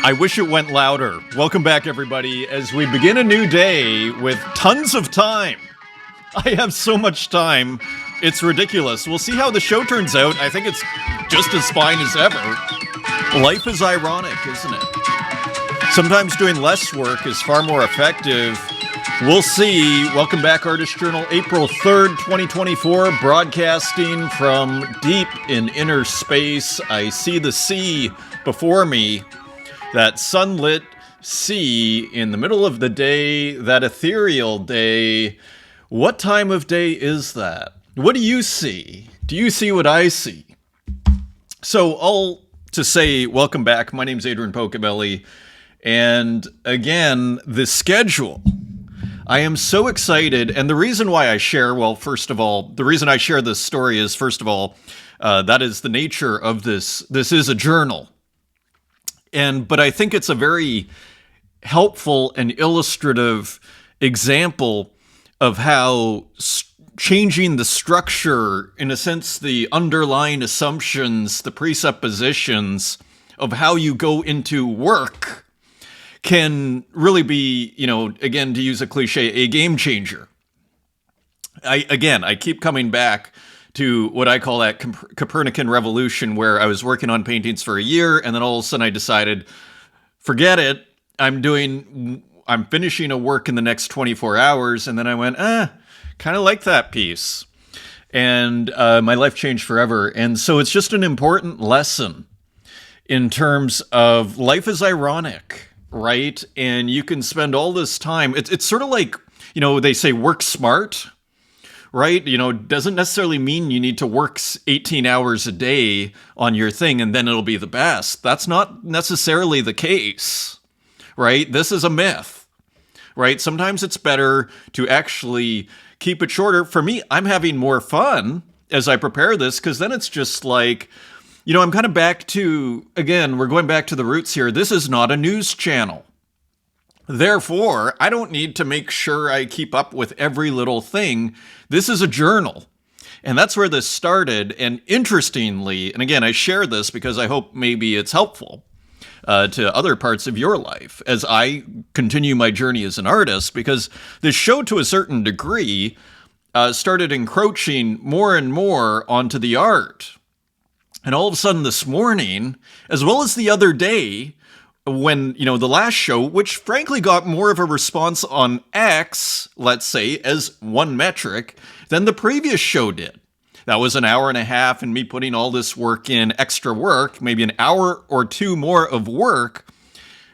I wish it went louder. Welcome back, everybody, as we begin a new day with tons of time. I have so much time, it's ridiculous. We'll see how the show turns out. I think it's just as fine as ever. Life is ironic, isn't it? Sometimes doing less work is far more effective. We'll see. Welcome back, Artist Journal, April 3rd, 2024, broadcasting from deep in inner space. I see the sea before me. That sunlit sea in the middle of the day, that ethereal day. What time of day is that? What do you see? Do you see what I see? So all to say, welcome back. My name's Adrian Pocobelli. And again, the schedule. I am so excited. And the reason why I share, well, first of all, the reason I share this story is, first of all, that is the nature of this. This is a journal. But I think it's a very helpful and illustrative example of how changing the structure, in a sense, the underlying assumptions, the presuppositions of how you go into work can really be, again, to use a cliche, a game changer. I keep coming back to what I call that Copernican revolution, where I was working on paintings for a year, and then all of a sudden I decided, forget it, I'm finishing a work in the next 24 hours, and then I went, kind of like that piece. And my life changed forever. And so it's just an important lesson in terms of life is ironic, right? And you can spend all this time, it's sort of like, they say work smart, right? Doesn't necessarily mean you need to work 18 hours a day on your thing and then it'll be the best. That's not necessarily the case, right? This is a myth, right? Sometimes it's better to actually keep it shorter. For me, I'm having more fun as I prepare this, because then it's just like, I'm kind of back to, again, we're going back to the roots here. This is not a news channel. Therefore, I don't need to make sure I keep up with every little thing. This is a journal. And that's where this started. And interestingly, and again, I share this because I hope maybe it's helpful to other parts of your life as I continue my journey as an artist, because this show, to a certain degree, started encroaching more and more onto the art. And all of a sudden this morning, as well as the other day, when, the last show, which frankly got more of a response on X, let's say, as one metric, than the previous show did. That was an hour and a half, and me putting all this work in, extra work, maybe an hour or two more of work,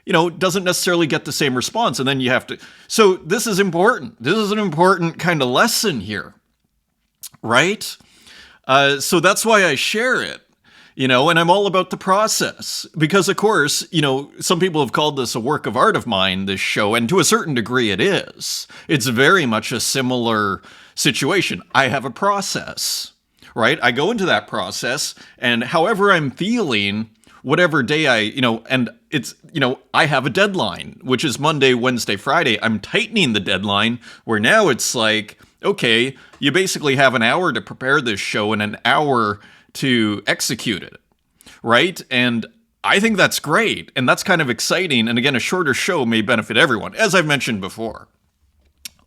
doesn't necessarily get the same response. And then you have to, so this is important. This is an important kind of lesson here, right? So that's why I share it. And I'm all about the process because, of course, some people have called this a work of art of mine, this show, and to a certain degree it is. It's very much a similar situation. I have a process, right? I go into that process, and however I'm feeling, whatever day and it's, I have a deadline, which is Monday, Wednesday, Friday. I'm tightening the deadline where now it's like, okay, you basically have an hour to prepare this show and an hour to execute it, right? And I think that's great, and that's kind of exciting. And again, a shorter show may benefit everyone, as I've mentioned before.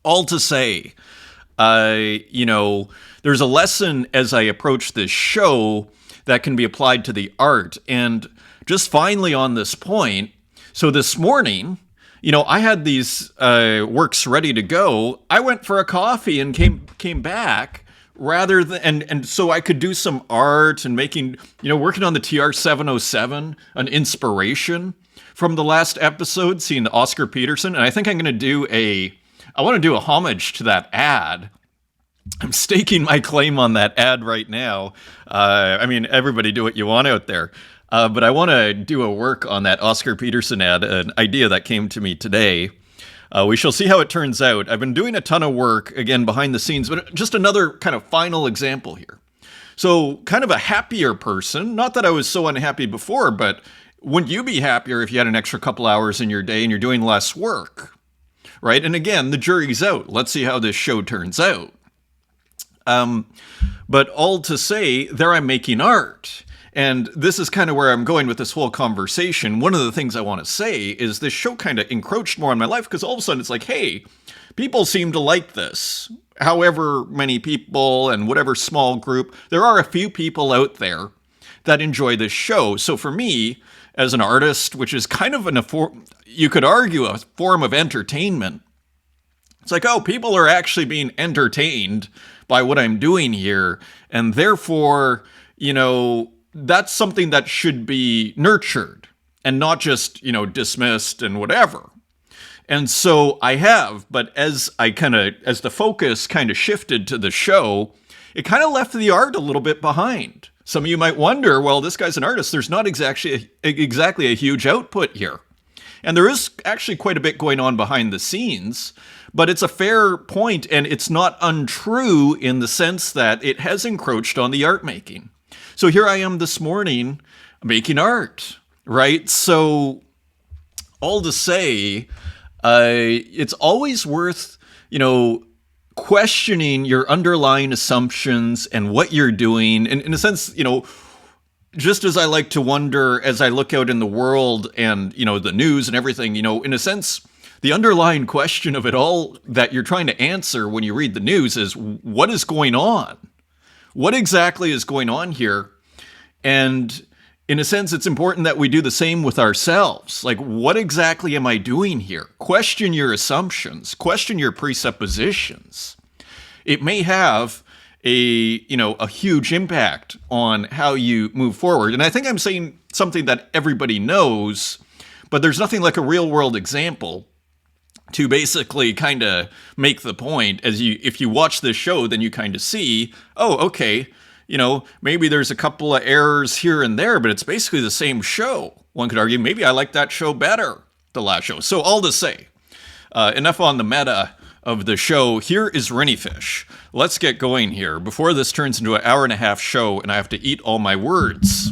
All to say, there's a lesson as I approach this show that can be applied to the art. And just finally on this point, so this morning, I had these works ready to go. I went for a coffee and came back, rather than, and so I could do some art and making, working on the TR-707, an inspiration from the last episode, seeing the Oscar Peterson. And I think I'm going to do I want to do a homage to that ad. I'm staking my claim on that ad right now. Everybody do what you want out there. But I want to do a work on that Oscar Peterson ad, an idea that came to me today. We shall see how it turns out. I've been doing a ton of work, again, behind the scenes, but just another kind of final example here. So kind of a happier person, not that I was so unhappy before, but wouldn't you be happier if you had an extra couple hours in your day and you're doing less work, right? And again, the jury's out. Let's see how this show turns out. But all to say, there I'm making art. And this is kind of where I'm going with this whole conversation. One of the things I want to say is this show kind of encroached more on my life because all of a sudden it's like, hey, people seem to like this. However many people and whatever small group, there are a few people out there that enjoy this show. So for me, as an artist, which is kind of you could argue a form of entertainment, it's like, oh, people are actually being entertained by what I'm doing here. And therefore, that's something that should be nurtured and not just, dismissed and whatever. And so I have, but as the focus kind of shifted to the show, it kind of left the art a little bit behind. Some of you might wonder, well, this guy's an artist. There's not exactly a huge output here. And there is actually quite a bit going on behind the scenes, but it's a fair point, and it's not untrue in the sense that it has encroached on the art making. So here I am this morning making art, right? So all to say, it's always worth, questioning your underlying assumptions and what you're doing. And in a sense, just as I like to wonder as I look out in the world and, the news and everything, in a sense, the underlying question of it all that you're trying to answer when you read the news is, what is going on? What exactly is going on here? And in a sense, it's important that we do the same with ourselves. Like, what exactly am I doing here? Question your assumptions. Question your presuppositions. It may have a huge impact on how you move forward. And I think I'm saying something that everybody knows, but there's nothing like a real world example to basically kind of make the point. If you watch this show, then you kind of see, oh, okay, maybe there's a couple of errors here and there, but it's basically the same show. One could argue, maybe I like that show better, the last show. So all to say, enough on the meta of the show. Here is Renniefish. Let's get going here before this turns into an hour-and-a-half show and I have to eat all my words.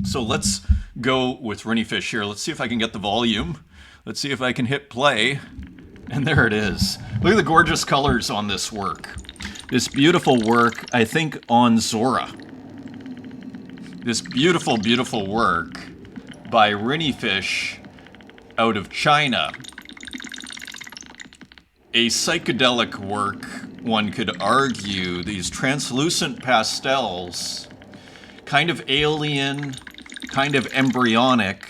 So let's go with Renniefish here. Let's see if I can get the volume. Let's see if I can hit play. And there it is. Look at the gorgeous colors on this work. This beautiful work, I think, on Zora. This beautiful, beautiful work by Renniefish out of China. A psychedelic work, one could argue. These translucent pastels, kind of alien, kind of embryonic,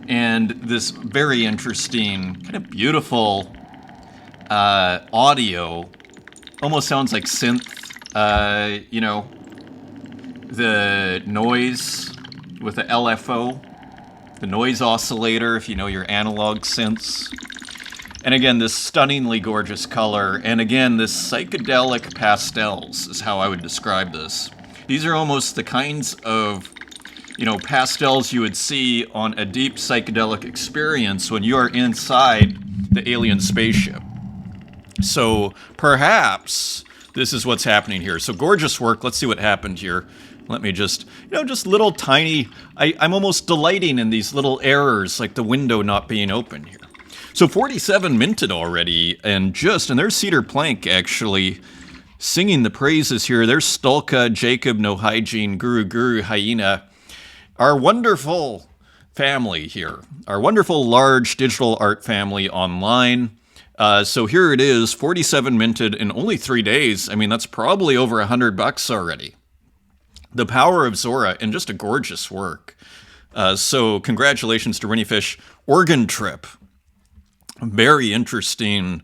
and this very interesting, kind of beautiful audio. Almost sounds like synth, the noise with the LFO, the noise oscillator, if you know your analog synths. And again, this stunningly gorgeous color, and again, this psychedelic pastels is how I would describe this. These are almost the kinds of, pastels you would see on a deep psychedelic experience when you are inside the alien spaceship. So perhaps this is what's happening here. So gorgeous work. Let's see what happened here. Let me just little tiny, I'm almost delighting in these little errors, like the window not being open here. So 47 minted already, and there's Cedar Plank actually singing the praises here. There's Stolka, Jacob, No Hygiene, Guru, Hyena. Our wonderful family here. Our wonderful large digital art family online. So here it is, 47 minted in only 3 days. I mean, that's probably over $100 already. The power of Zora, and just a gorgeous work. So congratulations to Renniefish. Organ Trip. Very interesting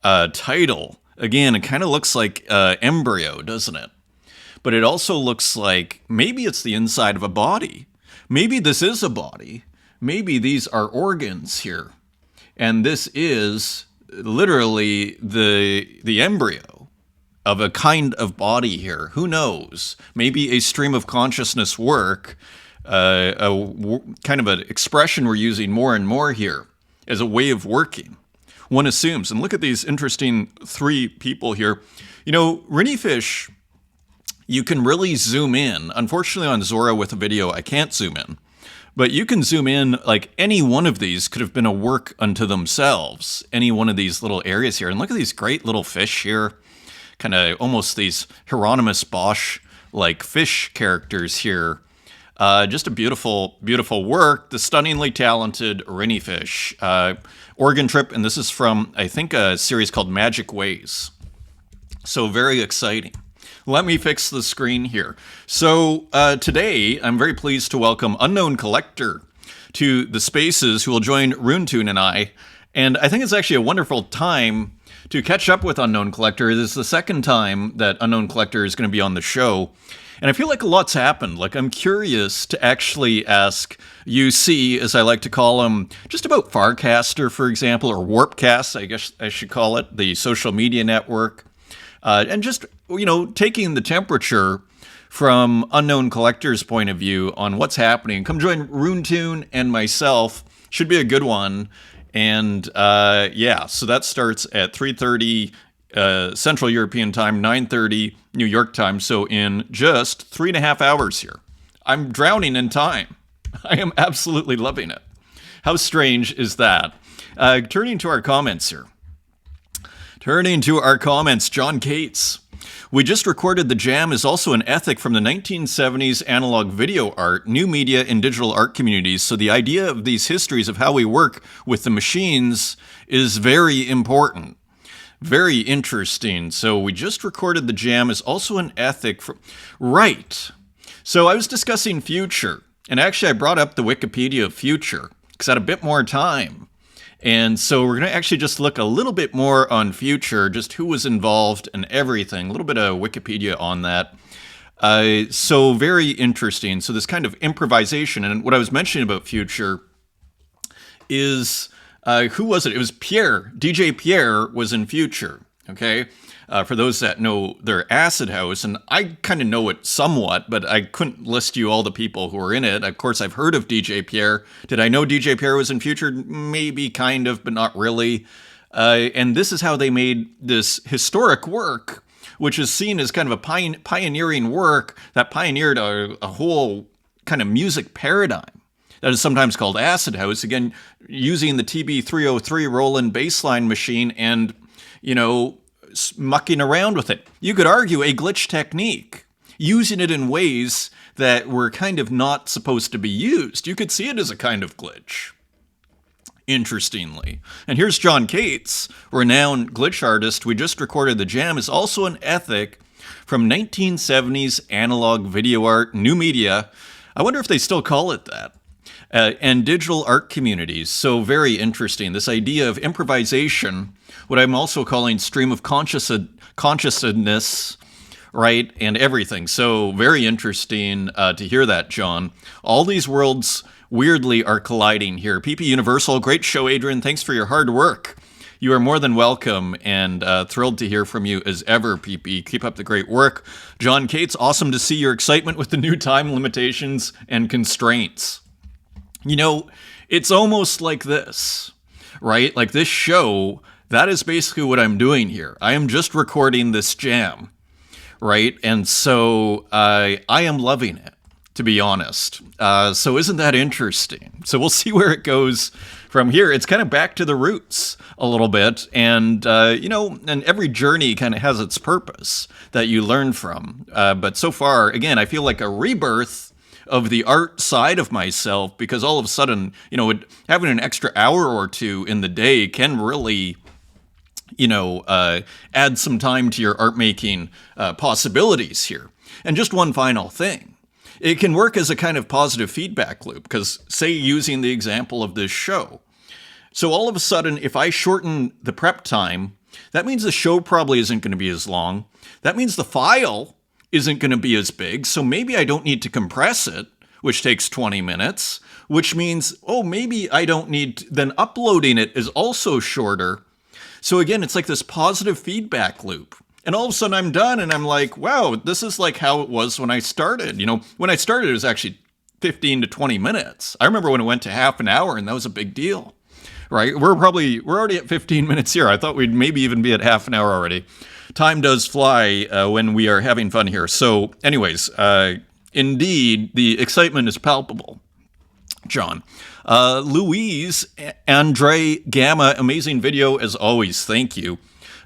title. Again, it kind of looks like embryo, doesn't it? But it also looks like maybe it's the inside of a body. Maybe this is a body. Maybe these are organs here. And this is literally the embryo of a kind of body here. Who knows? Maybe a stream of consciousness work, kind of an expression we're using more and more here as a way of working. One assumes, and look at these interesting 3 people here. Renniefish, you can really zoom in. Unfortunately on Zora with a video, I can't zoom in. But you can zoom in, like any one of these could have been a work unto themselves. Any one of these little areas here. And look at these great little fish here. Kind of almost these Hieronymus Bosch like fish characters here. Just a beautiful, beautiful work. The stunningly talented Rinny Fish. Oregon trip, and this is from, I think, a series called Magic Ways. So very exciting. Let me fix the screen here. So today, I'm very pleased to welcome Unknown Collector to the spaces, who will join Runetoon and I. And I think it's actually a wonderful time to catch up with Unknown Collector. This is the second time that Unknown Collector is going to be on the show. And I feel like a lot's happened. Like, I'm curious to actually ask UC, as I like to call him, just about Farcaster, for example, or Warpcast, I guess I should call it, the social media network. And just, taking the temperature from Unknown Collector's point of view on what's happening. Come join Runetoon and myself. Should be a good one. And so that starts at 3:30 Central European time, 9:30 New York time. So in just 3.5 hours here. I'm drowning in time. I am absolutely loving it. How strange is that? Turning to our comments here. John Cates. We just recorded The Jam is also an ethic from the 1970s analog video art, new media, and digital art communities. So the idea of these histories of how we work with the machines is very important. Very interesting. So we just recorded The Jam is also an ethic from... Right. So I was discussing Future. And actually I brought up the Wikipedia of Future because I had a bit more time. And so we're going to actually just look a little bit more on Future, just who was involved and everything. A little bit of Wikipedia on that. So very interesting. So this kind of improvisation. And what I was mentioning about Future is... who was it? It was Pierre. DJ Pierre was in Future, okay? For those that know their Acid House, and I kind of know it somewhat, but I couldn't list you all the people who were in it. Of course, I've heard of DJ Pierre. Did I know DJ Pierre was in Future? Maybe, kind of, but not really. And this is how they made this historic work, which is seen as kind of a pioneering work that pioneered a whole kind of music paradigm. That is sometimes called Acid House, again, using the TB-303 Roland bassline machine and, mucking around with it. You could argue a glitch technique, using it in ways that were kind of not supposed to be used. You could see it as a kind of glitch, interestingly. And here's John Cates, renowned glitch artist. We just recorded The Jam is also an ethic from 1970s analog video art, new media. I wonder if they still call it that. And digital art communities. So very interesting. This idea of improvisation, what I'm also calling stream of consciousness, right? And everything. So very interesting to hear that, John. All these worlds weirdly are colliding here. PP Universal, great show, Adrian. Thanks for your hard work. You are more than welcome, and thrilled to hear from you as ever, PP. Keep up the great work. John Cates, awesome to see your excitement with the new time limitations and constraints. It's almost like this, right? Like this show, that is basically what I'm doing here. I am just recording this jam, right? And so I am loving it, to be honest. So isn't that interesting? So we'll see where it goes from here. It's kind of back to the roots a little bit. And, and every journey kind of has its purpose that you learn from. But so far, again, I feel like a rebirth of the art side of myself, because all of a sudden, having an extra hour or two in the day can really, add some time to your art making possibilities here. And just one final thing. It can work as a kind of positive feedback loop, because say using the example of this show. So all of a sudden, if I shorten the prep time, that means the show probably isn't going to be as long. That means the file isn't going to be as big, so maybe I don't need to compress it, which takes 20 minutes, which means, maybe I don't need, then uploading it is also shorter. So again, it's like this positive feedback loop. And all of a sudden I'm done and I'm like, wow, this is like how it was when I started. When I started, it was actually 15 to 20 minutes. I remember when it went to half an hour, and that was a big deal, right? We're already at 15 minutes here. I thought we'd maybe even be at half an hour already. Time does fly when we are having fun here. So anyways, indeed, the excitement is palpable, John. Louise, Andre Gamma, amazing video as always. Thank you.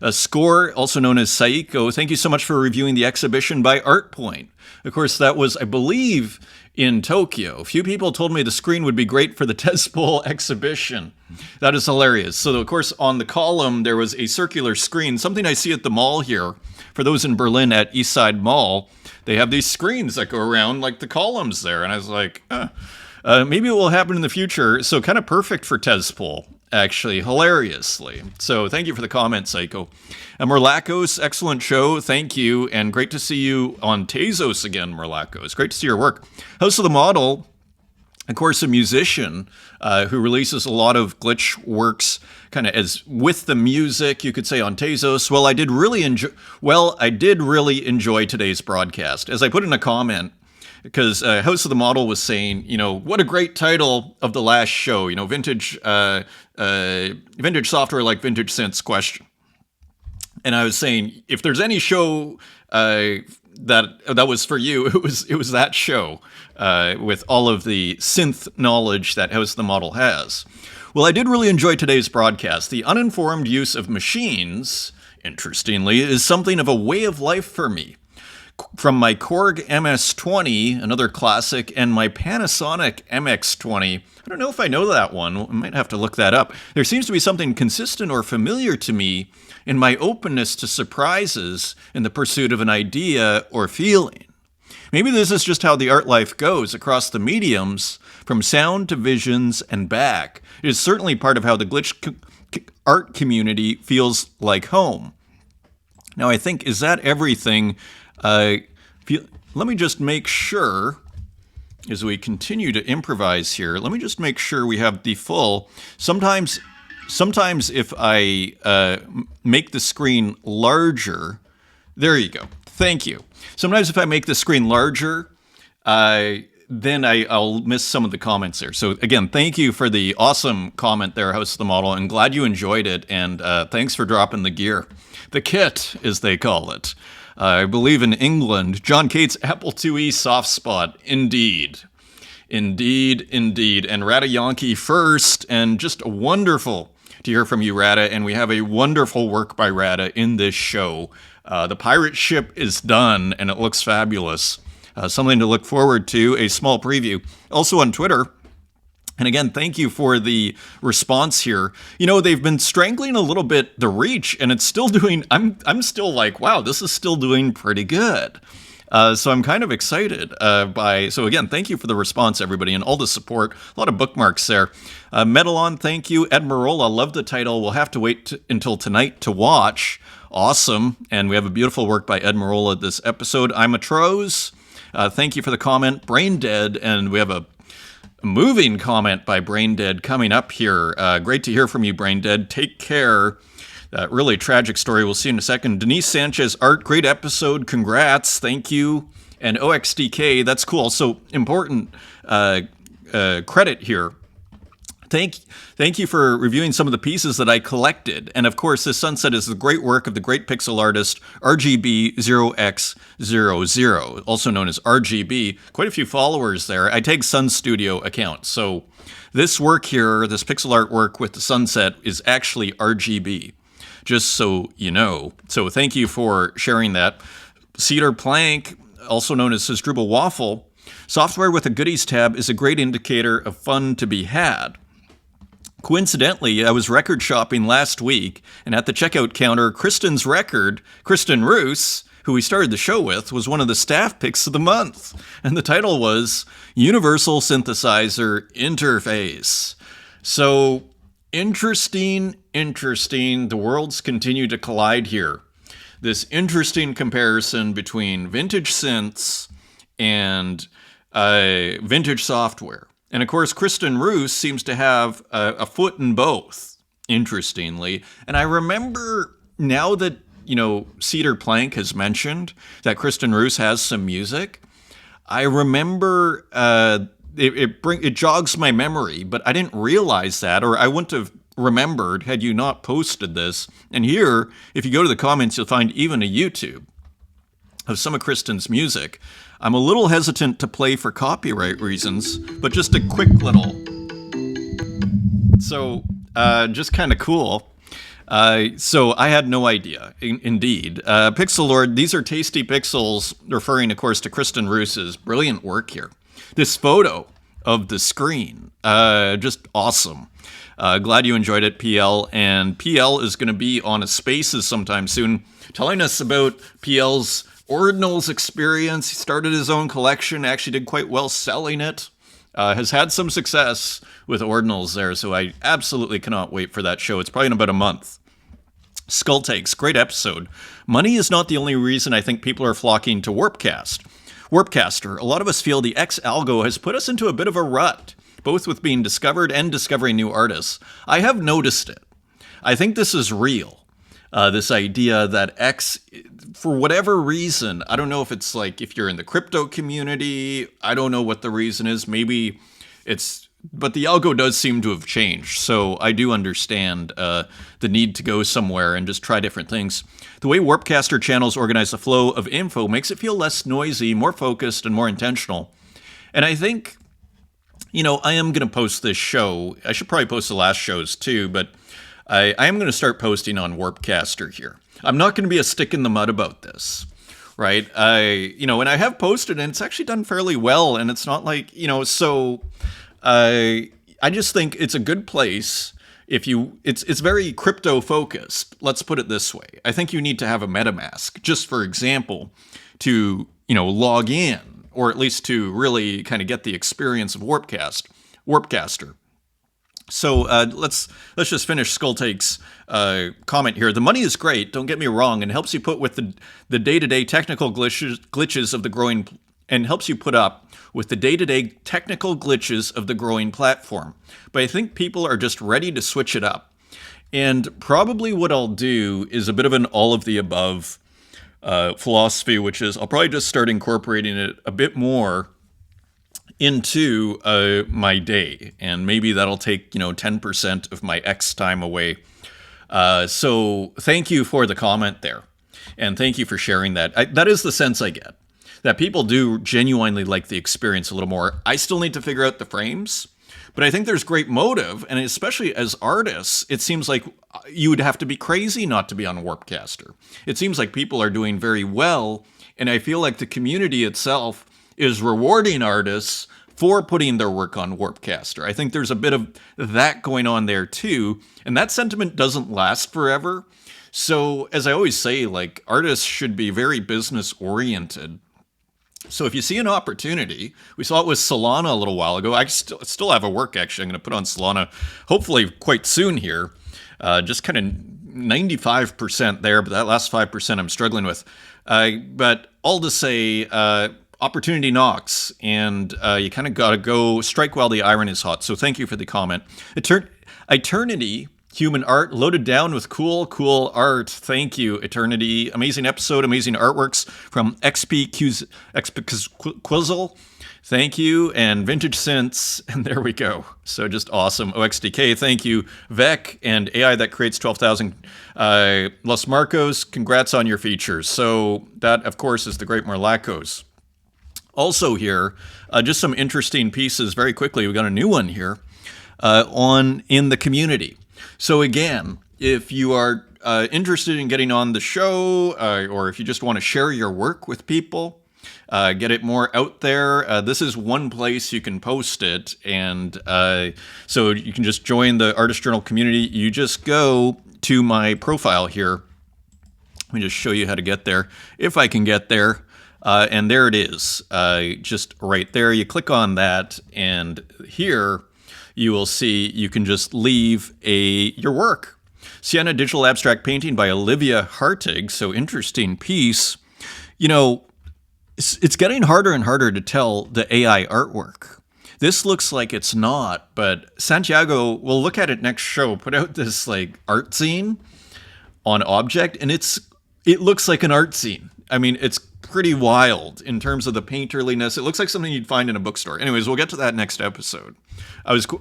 Score, also known as Saiko, thank you so much for reviewing the exhibition by Artpoint. Of course, that was, I believe, in Tokyo. A few people told me the screen would be great for the Tezos exhibition. That is hilarious. So, of course, on the column, there was a circular screen, something I see at the mall here. For those in Berlin at Eastside Mall, they have these screens that go around like the columns there. And I was like, maybe it will happen in the future. So kind of perfect for Tezpol, actually, hilariously. So thank you for the comment, Psycho. Merlakos, excellent show. Thank you. And great to see you on Tezos again, Merlakos. Great to see your work. House of the Model, of course, a musician who releases a lot of glitch works kind of as with the music, you could say, on Tezos. Well, I did really enjoy today's broadcast. As I put in a comment, because House of the Model was saying, what a great title of the last show, vintage software like vintage synths question. And I was saying, if there's any show that was for you, it was that show with all of the synth knowledge that House of the Model has. Well, I did really enjoy today's broadcast. The uninformed use of machines, interestingly, is something of a way of life for me. From my Korg MS-20, another classic, and my Panasonic MX-20, I don't know if I know that one. I might have to look that up. There seems to be something consistent or familiar to me in my openness to surprises in the pursuit of an idea or feeling. Maybe this is just how the art life goes across the mediums, from sound to visions and back. It is certainly part of how the glitch art community feels like home. Now, I think, is that everything? Let me just make sure, as we continue to improvise here, let me just make sure we have the full. Sometimes if I make the screen larger, there you go. Thank you. Sometimes if I make the screen larger, then I'll miss some of the comments there. So again, thank you for the awesome comment there, House of the Model. I'm glad you enjoyed it, and thanks for dropping the gear. The kit, as they call it. I believe in England, John Cates' Apple IIe soft spot. Indeed. Indeed. And Rata Yankee first, and just wonderful to hear from you, Rata. And we have a wonderful work by Rata in this show. The pirate ship is done, and it looks fabulous. Something to look forward to, a small preview. Also on Twitter. And again, thank you for the response here. They've been strangling a little bit the reach, and it's still doing, I'm still like, wow, this is still doing pretty good. So I'm kind of excited so again, thank you for the response, everybody, and all the support. A lot of bookmarks there. Metalon, thank you. Ed Marola, love the title. We'll have to wait until tonight to watch. Awesome. And we have a beautiful work by Ed Marola this episode. I'm a Troz. Thank you for the comment. Brain Dead, and we have a moving comment by Brain Dead coming up here. Great to hear from you, Brain Dead. Take care. That really tragic story. We'll see in a second. Denise Sanchez Art, great episode. Congrats. Thank you. And OXDK, that's cool. So important credit here. Thank you for reviewing some of the pieces that I collected. And of course, this sunset is the great work of the great pixel artist RGB0x00, also known as RGB. Quite a few followers there. I take Sun Studio account. So this work here, this pixel art work with the sunset, is actually RGB, just so you know. So thank you for sharing that. Cedar Plank, also known as Dribble Waffle, software with a goodies tab is a great indicator of fun to be had. Coincidentally, I was record shopping last week, and at the checkout counter, Kristen's record, Kristen Roos, who we started the show with, was one of the staff picks of the month. And the title was Universal Synthesizer Interface. So, interesting. The worlds continue to collide here. This interesting comparison between vintage synths and vintage software. And of course, Kristen Roos seems to have a foot in both, interestingly. And I remember now that, Cedar Plank has mentioned that Kristen Roos has some music, I remember it jogs my memory, but I didn't realize that, or I wouldn't have remembered had you not posted this. And here, if you go to the comments, you'll find even a YouTube of some of Kristen's music. I'm a little hesitant to play for copyright reasons, but just a quick little. So, just kind of cool. So I had no idea, indeed. Pixel Lord, these are tasty pixels, referring, of course, to Kristen Roos's brilliant work here. This photo of the screen, just awesome. Glad you enjoyed it, PL. And PL is going to be on a Spaces sometime soon, telling us about PL's ordinals experience. He started his own collection, actually did quite well selling it. Has had some success with ordinals there, so I absolutely cannot wait for that show. It's probably in about a month. Skull Takes, great episode. Money is not the only reason I think people are flocking to Warpcaster. A lot of us feel the X-Algo has put us into a bit of a rut, both with being discovered and discovering new artists. I have noticed it. I think this is real. This idea that X, for whatever reason, I don't know if it's like if you're in the crypto community, I don't know what the reason is. Maybe it's, but the algo does seem to have changed. So I do understand the need to go somewhere and just try different things. The way Warpcaster channels organize the flow of info makes it feel less noisy, more focused, and more intentional. And I think, I am going to post this show. I should probably post the last shows too, but I am going to start posting on Warpcaster here. I'm not going to be a stick in the mud about this, right? And I have posted, and it's actually done fairly well, and it's not like, so I just think it's a good place if it's very crypto focused. Let's put it this way. I think you need to have a MetaMask, just for example, to, log in, or at least to really kind of get the experience of Warpcaster. So let's just finish Skull Take's comment here. The money is great, don't get me wrong, and helps you put with the day-to-day technical glitches of the growing, and helps you put up with the day-to-day technical glitches of the growing platform. But I think people are just ready to switch it up. And probably what I'll do is a bit of an all-of-the-above philosophy, which is I'll probably just start incorporating it a bit more into my day, and maybe that'll take 10% of my X time away. So thank you for the comment there, and thank you for sharing that. That is the sense I get, that people do genuinely like the experience a little more. I still need to figure out the frames, but I think there's great motive, and especially as artists, it seems like you would have to be crazy not to be on Warpcaster. It seems like people are doing very well, and I feel like the community itself is rewarding artists for putting their work on Warpcaster. I think there's a bit of that going on there too, and that sentiment doesn't last forever. So as I always say, like, artists should be very business oriented. So if you see an opportunity, we saw it with Solana a little while ago. I still have a work actually I'm going to put on Solana hopefully quite soon here. Just kind of 95% there, but that last 5% I'm struggling with. But all to say, opportunity knocks, and you kind of got to go strike while the iron is hot. So thank you for the comment. Eternity, human art loaded down with cool art. Thank you, Eternity. Amazing episode, amazing artworks from XP Quizzle. Thank you, and Vintage Synths, and there we go. So just awesome. OXDK, thank you. Vec and AI that creates 12,000 Los Marcos, congrats on your features. So that, of course, is the Great Morlacos. Also here, just some interesting pieces very quickly. We got a new one here in the community. So again, if you are interested in getting on the show, or if you just want to share your work with people, get it more out there, this is one place you can post it. And so you can just join the Artist Journal community. You just go to my profile here. Let me just show you how to get there, if I can get there. And there it is, just right there. You click on that, and here you will see you can just leave your work. Sienna Digital Abstract Painting by Olivia Hartig. So interesting piece. It's getting harder and harder to tell the AI artwork. This looks like it's not, but Santiago, we'll look at it next show, put out this like art scene on Object, and it looks like an art scene. I mean, it's pretty wild in terms of the painterliness. It looks like something you'd find in a bookstore. Anyways, we'll get to that next episode.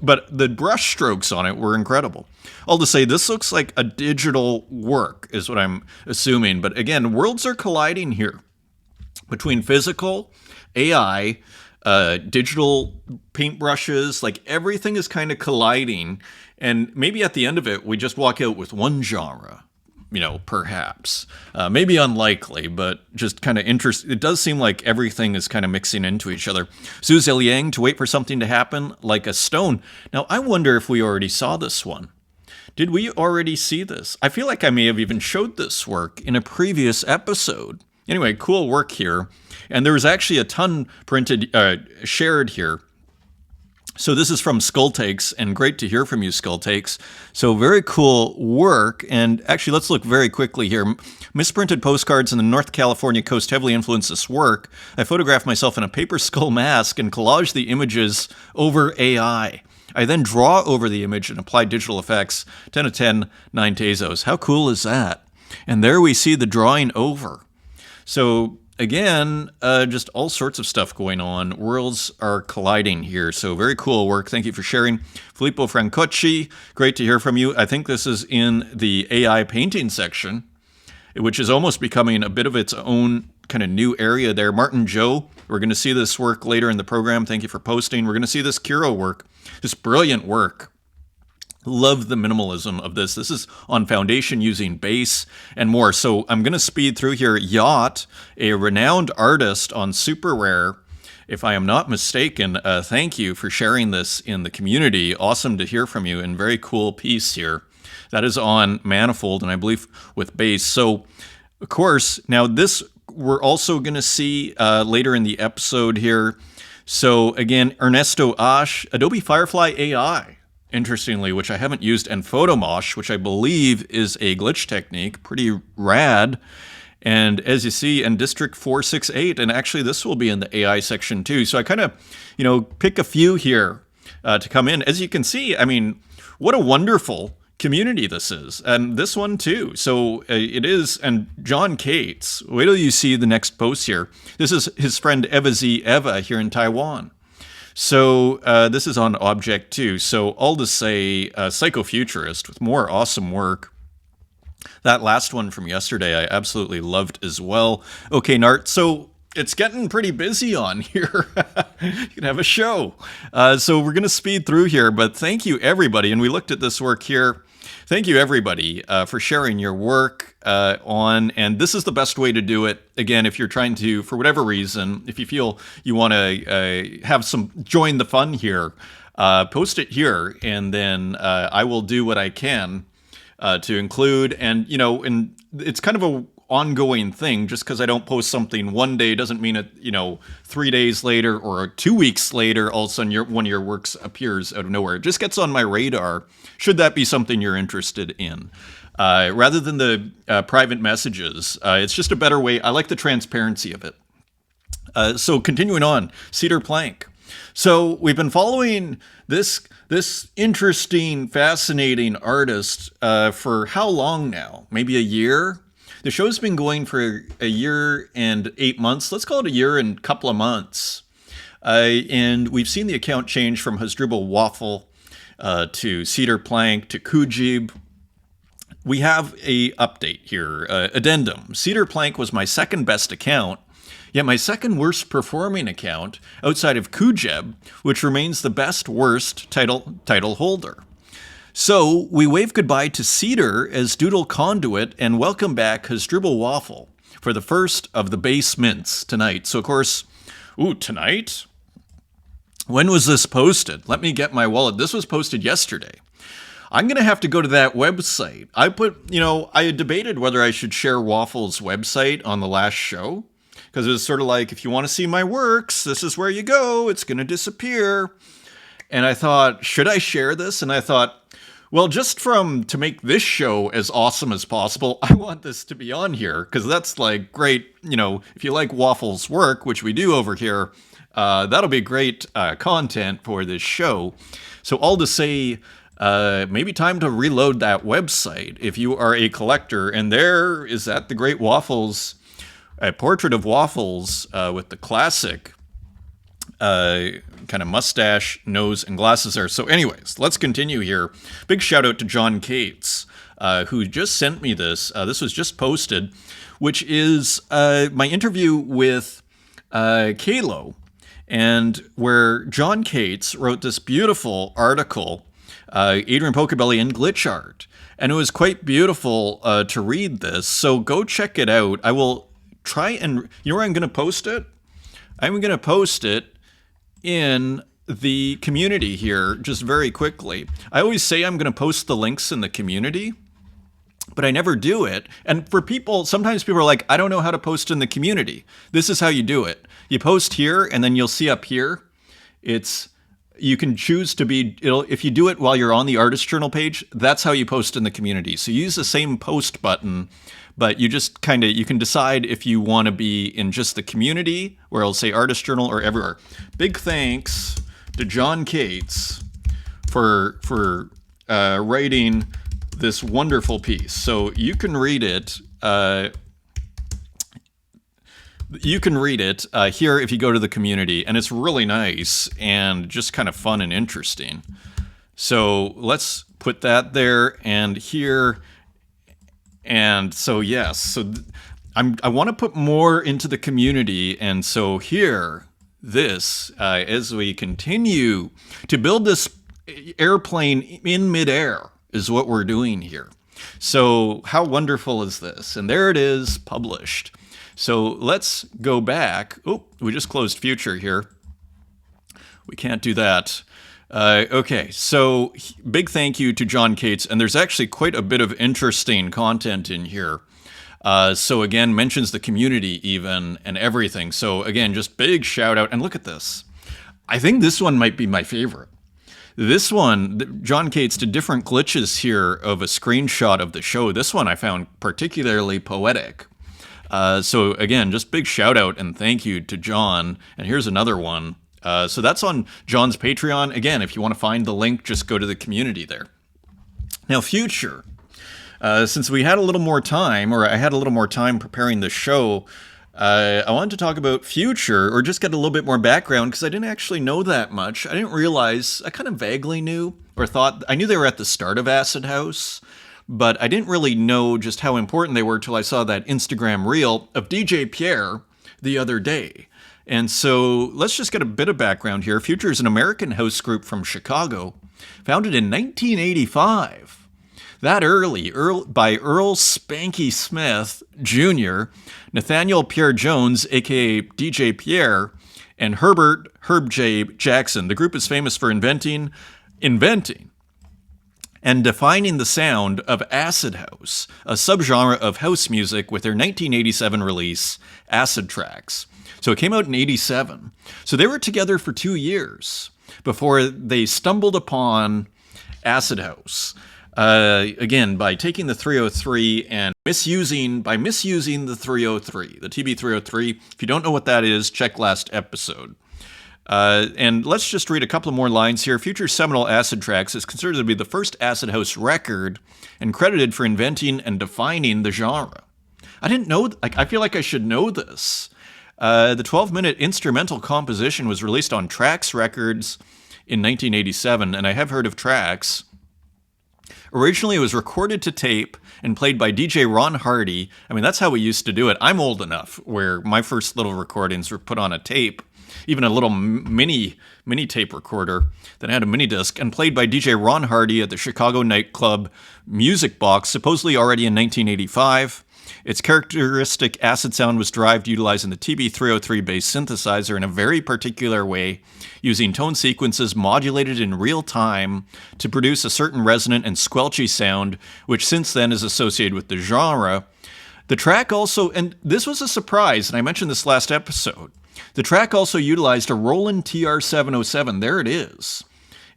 But the brush strokes on it were incredible. All to say, this looks like a digital work, is what I'm assuming. But again, worlds are colliding here between physical, AI, digital paintbrushes, like everything is kind of colliding. And maybe at the end of it, we just walk out with one genre, perhaps. Maybe unlikely, but just kind of interesting. It does seem like everything is kind of mixing into each other. Zhu Ziliang, to wait for something to happen like a stone. Now, I wonder if we already saw this one. Did we already see this? I feel like I may have even showed this work in a previous episode. Anyway, cool work here. And there was actually a ton shared here. So this is from Skulltakes, and great to hear from you, Skulltakes. So very cool work. And actually, let's look very quickly here. Misprinted postcards in the North California coast heavily influenced this work. I photographed myself in a paper skull mask and collaged the images over AI. I then draw over the image and apply digital effects. 10 of 10, 9 Tezos. How cool is that? And there we see the drawing over. So again, just all sorts of stuff going on. Worlds are colliding here. So very cool work. Thank you for sharing. Filippo Francocci, great to hear from you. I think this is in the AI painting section, which is almost becoming a bit of its own kind of new area there. Martin Joe, we're going to see this work later in the program. Thank you for posting. We're going to see this Kiro work. Just brilliant work. Love the minimalism of this. This is on foundation using base and more. So I'm going to speed through here. Yacht, a renowned artist on Super Rare, if I am not mistaken. Thank you for sharing this in the community. Awesome to hear from you, and very cool piece here. That is on Manifold, and I believe with base. So, of course, now this we're also going to see later in the episode here. So again, Ernesto Ash, Adobe Firefly AI, interestingly, which I haven't used, and Photomosh, which I believe is a glitch technique, pretty rad. And as you see, and District 468, and actually this will be in the AI section too. So I kind of, pick a few here to come in. As you can see, I mean, what a wonderful community this is, and this one too. So it is, and John Cates, wait till you see the next post here. This is his friend Eva Z Eva here in Taiwan. So this is on Object too. So all to say, Psychofuturist with more awesome work. That last one from yesterday I absolutely loved as well. Okay, Nart, so it's getting pretty busy on here. You can have a show. So we're going to speed through here, but thank you everybody. And we looked at this work here. Thank you, everybody, for sharing your work and this is the best way to do it. Again, if you're trying to, for whatever reason, if you feel you want to join the fun here, post it here, and then I will do what I can to include. And, and it's kind of a ongoing thing. Just because I don't post something one day doesn't mean it, 3 days later or 2 weeks later, all of a sudden one of your works appears out of nowhere. It just gets on my radar, should that be something you're interested in. Rather than the private messages, it's just a better way. I like the transparency of it. So continuing on, Cedar Plank. So we've been following this interesting, fascinating artist for how long now? Maybe a year? The show's been going for a year and 8 months. Let's call it a year and a couple of months. And we've seen the account change from Hasdrubal Waffle to Cedar Plank to Kujib. We have a update here. Addendum. Cedar Plank was my second best account, yet my second worst performing account outside of Kujeb, which remains the best worst title holder. So we wave goodbye to Cedar as Doodle Conduit and welcome back Hasdrubal Waffle for the first of the base mints tonight. So of course, tonight? When was this posted? Let me get my wallet. This was posted yesterday. I'm going to have to go to that website. I had debated whether I should share Waffle's website on the last show, because it was sort of like, if you want to see my works, this is where you go. It's going to disappear. And I thought, should I share this? And I thought, well, just to make this show as awesome as possible, I want this to be on here, because that's like great. If you like Waffle's work, which we do over here, that'll be great content for this show. So all to say, maybe time to reload that website if you are a collector. And there is at the Great Waffles, a portrait of Waffles with the classic kind of mustache, nose, and glasses there. So anyways, let's continue here. Big shout out to John Cates, who just sent me this. This was just posted, which is my interview with Kalo. and where John Cates wrote this beautiful article, Adrian Pocobelli in Glitch Art. And it was quite beautiful to read this. So go check it out. I will try and, you know where I'm going to post it? I'm going to post it in the community here just very quickly. I always say I'm going to post the links in the community, but I never do it. And for people, sometimes people are like, I don't know how to post in the community. This is how you do it. You post here, and then you'll see up here, you can choose to be, if you do it while you're on the Artist Journal page, that's how you post in the community. So you use the same post button, but you just you can decide if you want to be in just the community, where it'll say Artist Journal, or everywhere. Big thanks to John Cates for writing this wonderful piece. So you can read it. Here if you go to the community, and it's really nice and just kind of fun and interesting. So let's put that there and here. And so, yes, I want to put more into the community. And so here, as we continue to build this airplane in midair is what we're doing here. So how wonderful is this? And there it is, published. So let's go back. Oh, we just closed Future here. We can't do that. Okay, so big thank you to John Cates. And there's actually quite a bit of interesting content in here. So again, mentions the community even and everything. So again, just big shout out. And look at this. I think this one might be my favorite. This one, John Cates did different glitches here of a screenshot of the show. This one I found particularly poetic. So again, just big shout out and thank you to John. And here's another one. So that's on John's Patreon. Again, if you want to find the link, just go to the community there. Now, Future. Since we had a little more time, or I had a little more time preparing the show, I wanted to talk about Future, or just get a little bit more background, because I didn't actually know that much. I didn't realize, I kind of vaguely knew, or thought, I knew they were at the start of Acid House, but I didn't really know just how important they were till I saw that Instagram reel of DJ Pierre the other day. And so let's just get a bit of background here. Future is an American house group from Chicago, founded in 1985. That early, by Earl Spanky Smith Jr., Nathaniel Pierre Jones, aka DJ Pierre, and Herb J. Jackson. The group is famous for inventing, and defining the sound of acid house, a subgenre of house music with their 1987 release, Acid Tracks. So it came out in 87. So they were together for 2 years before they stumbled upon Acid House. Again, by taking the 303 and misusing the 303, the TB303. If you don't know what that is, check last episode. And let's just read a couple more lines here. Future's seminal Acid Tracks is considered to be the first Acid House record and credited for inventing and defining the genre. I didn't know, I feel like I should know this. The 12-minute instrumental composition was released on Trax Records in 1987, and I have heard of Trax. Originally, it was recorded to tape and played by DJ Ron Hardy. I mean, that's how we used to do it. I'm old enough where my first little recordings were put on a tape, even a little mini tape recorder that had a mini disc, and played by DJ Ron Hardy at the Chicago nightclub Music Box, supposedly already in 1985. Its characteristic acid sound was derived utilizing the TB303 bass synthesizer in a very particular way, using tone sequences modulated in real time to produce a certain resonant and squelchy sound, which since then is associated with the genre. The track also, and this was a surprise, and I mentioned this last episode, the track also utilized a Roland TR-707, there it is,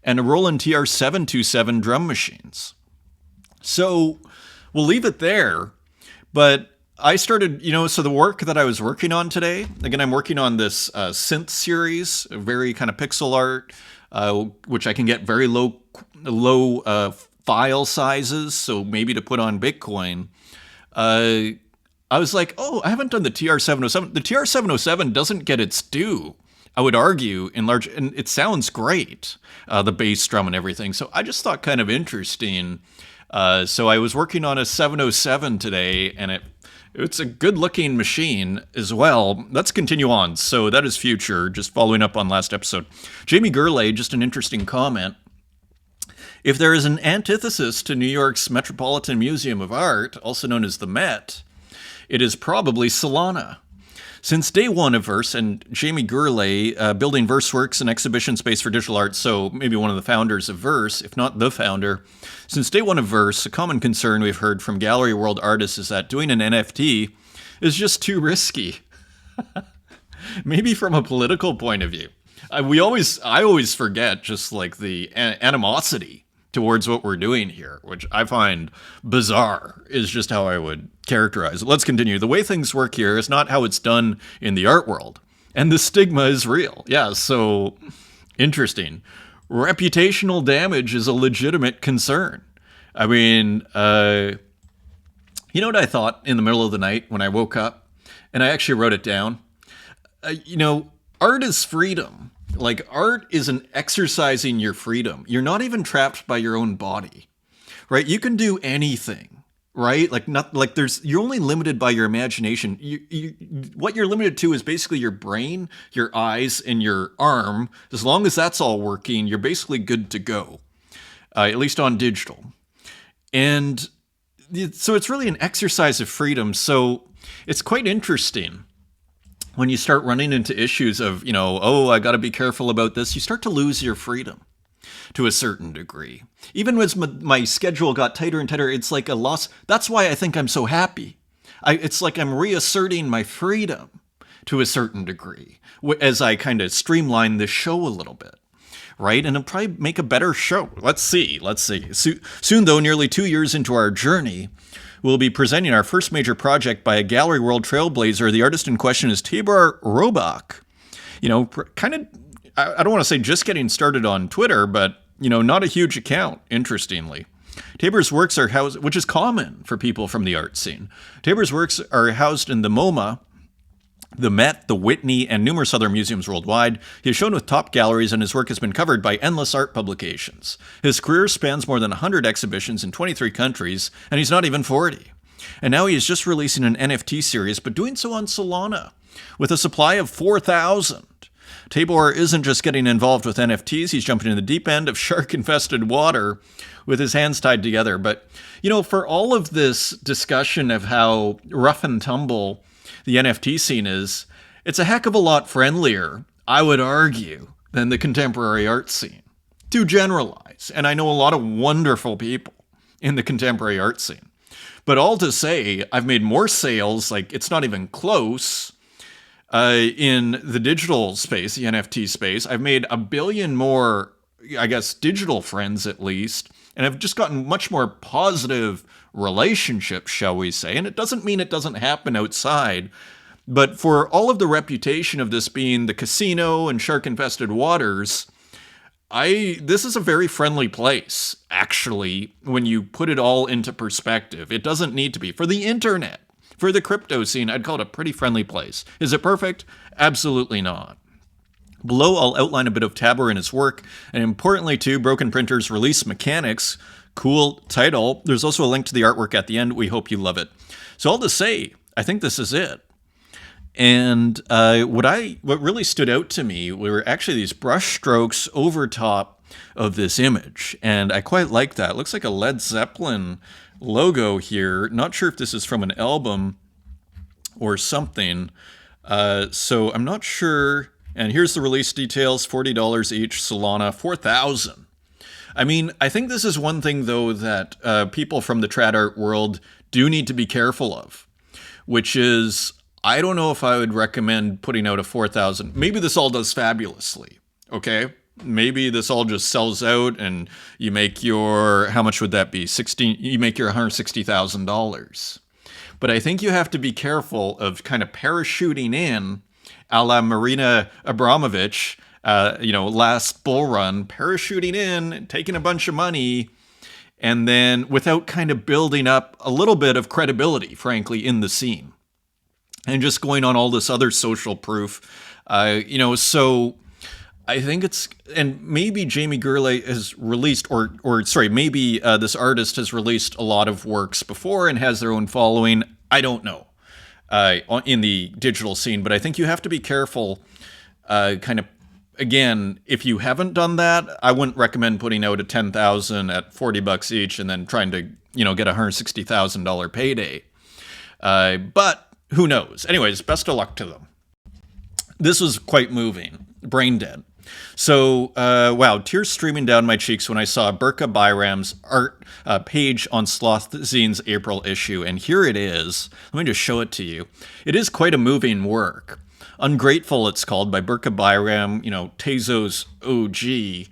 and a Roland TR-727 drum machines. So we'll leave it there. But I started, so the work that I was working on today, again, I'm working on this synth series, very kind of pixel art, which I can get very low file sizes, so maybe to put on Bitcoin. I was like, I haven't done the TR-707. The TR-707 doesn't get its due, I would argue, in large, and it sounds great, the bass drum and everything. So I just thought kind of interesting. So I was working on a 707 today, and It's a good looking machine as well. Let's continue on. So that is future, just following up on last episode. Jamie Gurley, just an interesting comment. If there is an antithesis to New York's Metropolitan Museum of Art, also known as the Met, it is probably Solana. Since day one of Verse, and Jamie Gurley, building VerseWorks, an exhibition space for digital art, so maybe one of the founders of Verse, if not the founder. Since day one of Verse, a common concern we've heard from gallery world artists is that doing an NFT is just too risky. Maybe from a political point of view. I always forget just like the animosity towards what we're doing here, which I find bizarre, is just how I would characterize it. Let's continue. The way things work here is not how it's done in the art world. And the stigma is real. Yeah, so interesting. Reputational damage is a legitimate concern. I mean, you know what I thought in the middle of the night when I woke up? And I actually wrote it down. Art is freedom. Like, art is an exercising your freedom. You're not even trapped by your own body, right? You can do anything, right? You're only limited by your imagination. What you're limited to is basically your brain, your eyes, and your arm. As long as that's all working, you're basically good to go, at least on digital. And so it's really an exercise of freedom. So it's quite interesting. When you start running into issues of, I got to be careful about this, you start to lose your freedom to a certain degree. Even as my schedule got tighter and tighter, it's like a loss. That's why I think I'm so happy. It's like I'm reasserting my freedom to a certain degree as I kind of streamline this show a little bit. Right? And it'll probably make a better show. Let's see. Soon, though, nearly 2 years into our journey, we'll be presenting our first major project by a gallery world trailblazer. The artist in question is Tibor Robach. I don't want to say just getting started on Twitter, but, not a huge account, interestingly. Tibor's works are housed, which is common for people from the art scene. Tibor's works are housed in the MoMA, the Met, the Whitney, and numerous other museums worldwide. He is shown with top galleries, and his work has been covered by endless art publications. His career spans more than 100 exhibitions in 23 countries, and he's not even 40. And now he is just releasing an NFT series, but doing so on Solana, with a supply of 4,000. Tibor isn't just getting involved with NFTs, he's jumping in the deep end of shark-infested water with his hands tied together. But, for all of this discussion of how rough and tumble the NFT scene is, it's a heck of a lot friendlier, I would argue, than the contemporary art scene. To generalize, and I know a lot of wonderful people in the contemporary art scene. But all to say, I've made more sales, like it's not even close, in the digital space, the NFT space. I've made 1 billion more, I guess, digital friends at least, and I've just gotten much more positive relationships, shall we say. And it doesn't mean it doesn't happen outside, but for all of the reputation of this being the casino and shark-infested waters, this is a very friendly place, actually, when you put it all into perspective. It doesn't need to be. For the internet, for the crypto scene, I'd call it a pretty friendly place. Is it perfect? Absolutely not. Below, I'll outline a bit of Tibor and his work, and importantly, too, Broken Printer's release mechanics. Cool title. There's also a link to the artwork at the end. We hope you love it. So all to say, I think this is it. And what really stood out to me were actually these brush strokes over top of this image. And I quite like that. It looks like a Led Zeppelin logo here. Not sure if this is from an album or something. So I'm not sure. And here's the release details, $40 each, Solana, 4,000. I mean, I think this is one thing, though, that people from the trad art world do need to be careful of, which is, I don't know if I would recommend putting out a 4,000. Maybe this all does fabulously, okay? Maybe this all just sells out and you make your, how much would that be? You make your $160,000. But I think you have to be careful of kind of parachuting in, a la Marina Abramovich, last bull run, parachuting in, taking a bunch of money, and then without kind of building up a little bit of credibility, frankly, in the scene. And just going on all this other social proof, so I think and maybe Jamie Gurley has released, maybe this artist has released a lot of works before and has their own following. I don't know. in the digital scene, but I think you have to be careful. Kind of, again, if you haven't done that, I wouldn't recommend putting out a 10,000 at $40 each and then trying to get a $160,000 payday. But who knows? Anyways, best of luck to them. This was quite moving. Brain dead. So, wow, tears streaming down my cheeks when I saw Burka Bayram's art page on Sloth Zine's April issue. And here it is. Let me just show it to you. It is quite a moving work. Ungrateful, it's called, by Burka Bayram, Tezos OG.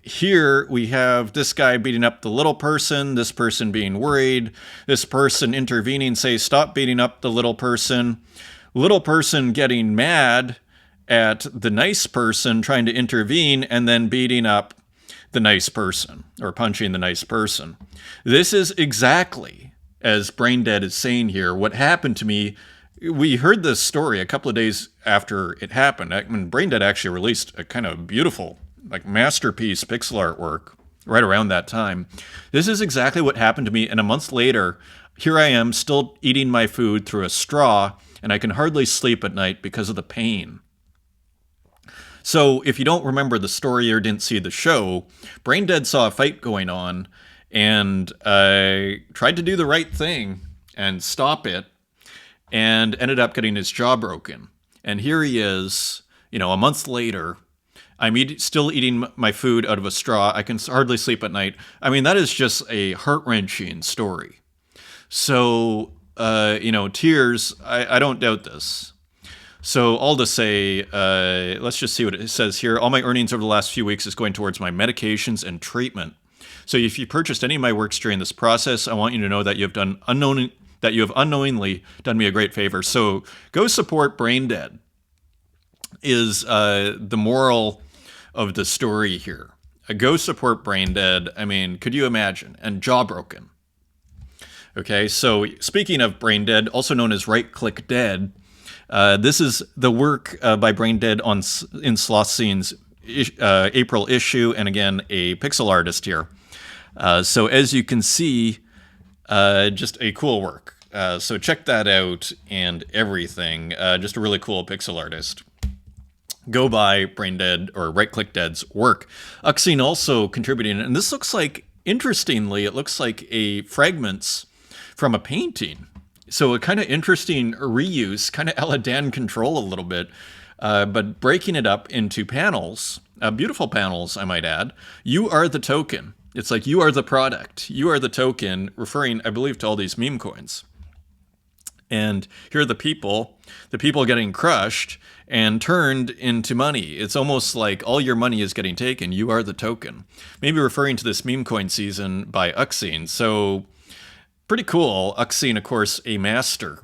Here we have this guy beating up the little person, this person being worried, this person intervening, say, stop beating up the little person getting mad at the nice person trying to intervene and then beating up the nice person or punching the nice person. This is exactly, as Braindead is saying here, what happened to me. We heard this story a couple of days after it happened. I mean, Braindead actually released a kind of beautiful, like, masterpiece pixel artwork right around that time. This is exactly what happened to me, and a month later, here I am still eating my food through a straw, and I can hardly sleep at night because of the pain. So if you don't remember the story or didn't see the show, Braindead saw a fight going on and tried to do the right thing and stop it, and ended up getting his jaw broken. And here he is, a month later. I'm still eating my food out of a straw. I can hardly sleep at night. I mean, that is just a heart-wrenching story. So, tears, I don't doubt this. So all to say, let's just see what it says here. All my earnings over the last few weeks is going towards my medications and treatment. So if you purchased any of my works during this process, I want you to know that you have unknowingly done me a great favor. So go support Braindead is the moral of the story here. Go support Braindead. I mean, could you imagine? And jaw broken. Okay, so speaking of Braindead, also known as Right Click Dead, this is the work by Braindead in Sloth Scene's April issue, and again, a pixel artist here. So as you can see, just a cool work. So check that out and everything. Just a really cool pixel artist. Go by Braindead or Right Click Dead's work. Uxine also contributing, and this looks like, interestingly, it looks like fragments from a painting. So a kind of interesting reuse, kind of a la Dan Control a little bit, but breaking it up into panels, beautiful panels, I might add. You are the token. It's like you are the product. You are the token, referring, I believe, to all these meme coins. And here are the people getting crushed and turned into money. It's almost like all your money is getting taken. You are the token. Maybe referring to this meme coin season by Uxine. So pretty cool. Uxine, of course, a master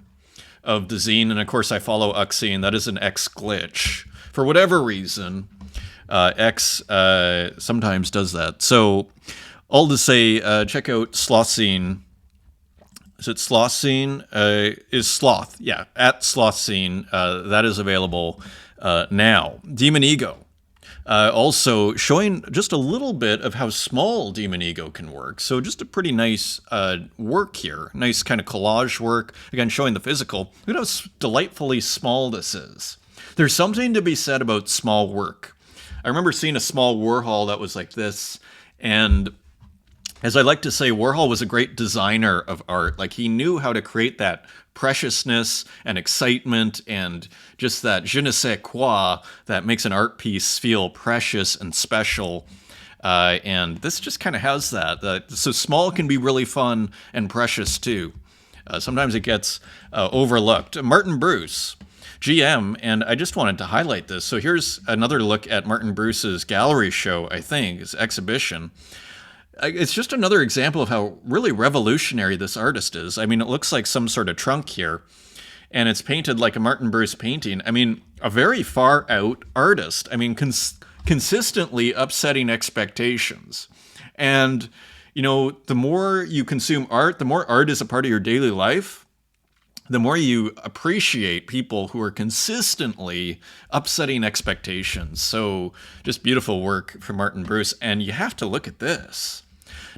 of the zine. And of course, I follow Uxine. That is an X glitch. For whatever reason, X sometimes does that. So all to say, check out Sloth Scene. Is it Sloth Scene? Is Sloth. Yeah, at Sloth Scene. That is available now. Demon Ego. Also showing just a little bit of how small Demon Ego can work. So just a pretty nice work here. Nice kind of collage work. Again, showing the physical. Look at how delightfully small this is. There's something to be said about small work. I remember seeing a small Warhol that was like this, and as I like to say, Warhol was a great designer of art. Like, he knew how to create that preciousness and excitement and just that je ne sais quoi that makes an art piece feel precious and special. And this just kind of has that. So small can be really fun and precious too. Sometimes it gets overlooked. Martin Bruce, GM, and I just wanted to highlight this. So here's another look at Martin Bruce's gallery show, I think, his exhibition. It's just another example of how really revolutionary this artist is. I mean, it looks like some sort of trunk here, and it's painted like a Martin Bruce painting. I mean, a very far out artist. I mean, consistently upsetting expectations. And, the more you consume art, the more art is a part of your daily life, the more you appreciate people who are consistently upsetting expectations. So just beautiful work from Martin Bruce. And you have to look at this.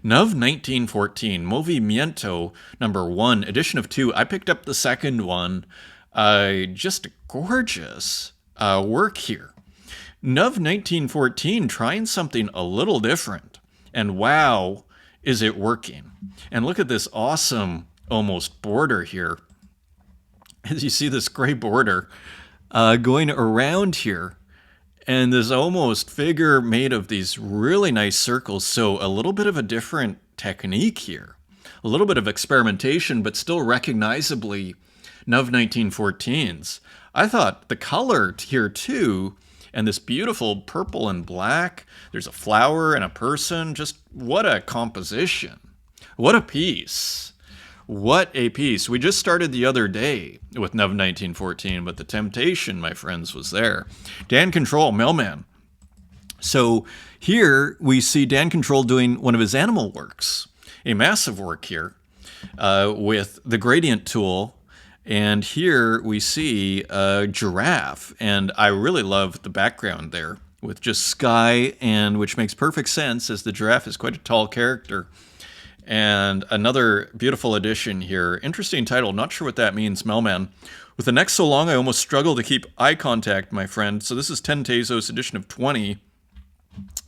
Nov 1914, Movimiento #1, edition of 2. I picked up the second one. Just gorgeous work here. Nov 1914, trying something a little different. And wow, is it working. And look at this awesome, almost border here. As you see this gray border going around here. And this almost figure made of these really nice circles. So a little bit of a different technique here. A little bit of experimentation, but still recognizably Nov 1914's. I thought the color here too, and this beautiful purple and black. There's a flower and a person. Just what a composition. What a piece. What a piece. We just started the other day with Nov 1914, but the temptation, my friends, was there. Dan Control, Mailman. So here we see Dan Control doing one of his animal works, a massive work here with the gradient tool. And here we see a giraffe, and I really love the background there with just sky, and which makes perfect sense as the giraffe is quite a tall character. And another beautiful addition here. Interesting title. Not sure what that means, Mailman. With the neck so long, I almost struggle to keep eye contact, my friend. So this is 10 Tezos, edition of 20.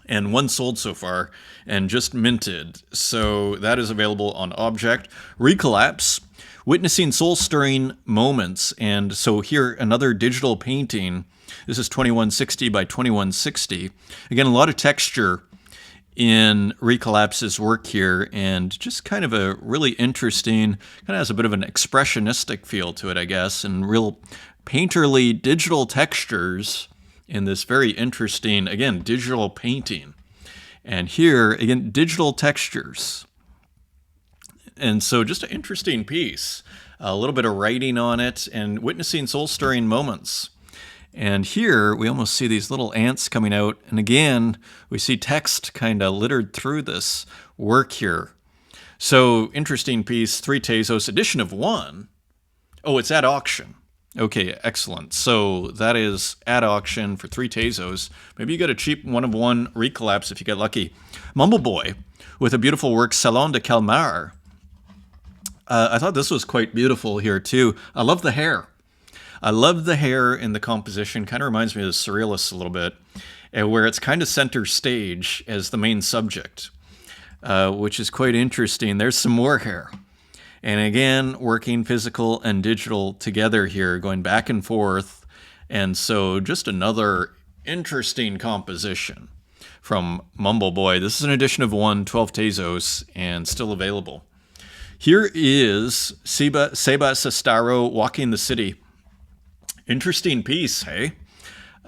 And one sold so far, and just minted. So that is available on Object. Recollapse. Witnessing soul-stirring moments. And so here, another digital painting. This is 2160 by 2160. Again, a lot of texture in Recollapse's work here, and just kind of a really interesting, kind of has a bit of an expressionistic feel to it, I guess, and real painterly digital textures in this very interesting, again, digital painting. And here, again, digital textures. And so just an interesting piece. A little bit of writing on it, and witnessing soul-stirring moments. And here we almost see these little ants coming out. And again, we see text kind of littered through this work here. So interesting piece, 3 Tezos, edition of 1. Oh, it's at auction. Okay, excellent. So that is at auction for 3 Tezos. Maybe you get a cheap 1 of 1 Recollapse if you get lucky. Mumble Boy with a beautiful work, Salon de Calmar. I thought this was quite beautiful here too. I love the hair. I love the hair in the composition. Kind of reminds me of the Surrealists a little bit, where it's kind of center stage as the main subject, which is quite interesting. There's some more hair. And again, working physical and digital together here, going back and forth. And so just another interesting composition from Mumble Boy. This is an edition of 1, 12 Tezos, and still available. Here is Seba Sestaro, Walking the City. Interesting piece, hey?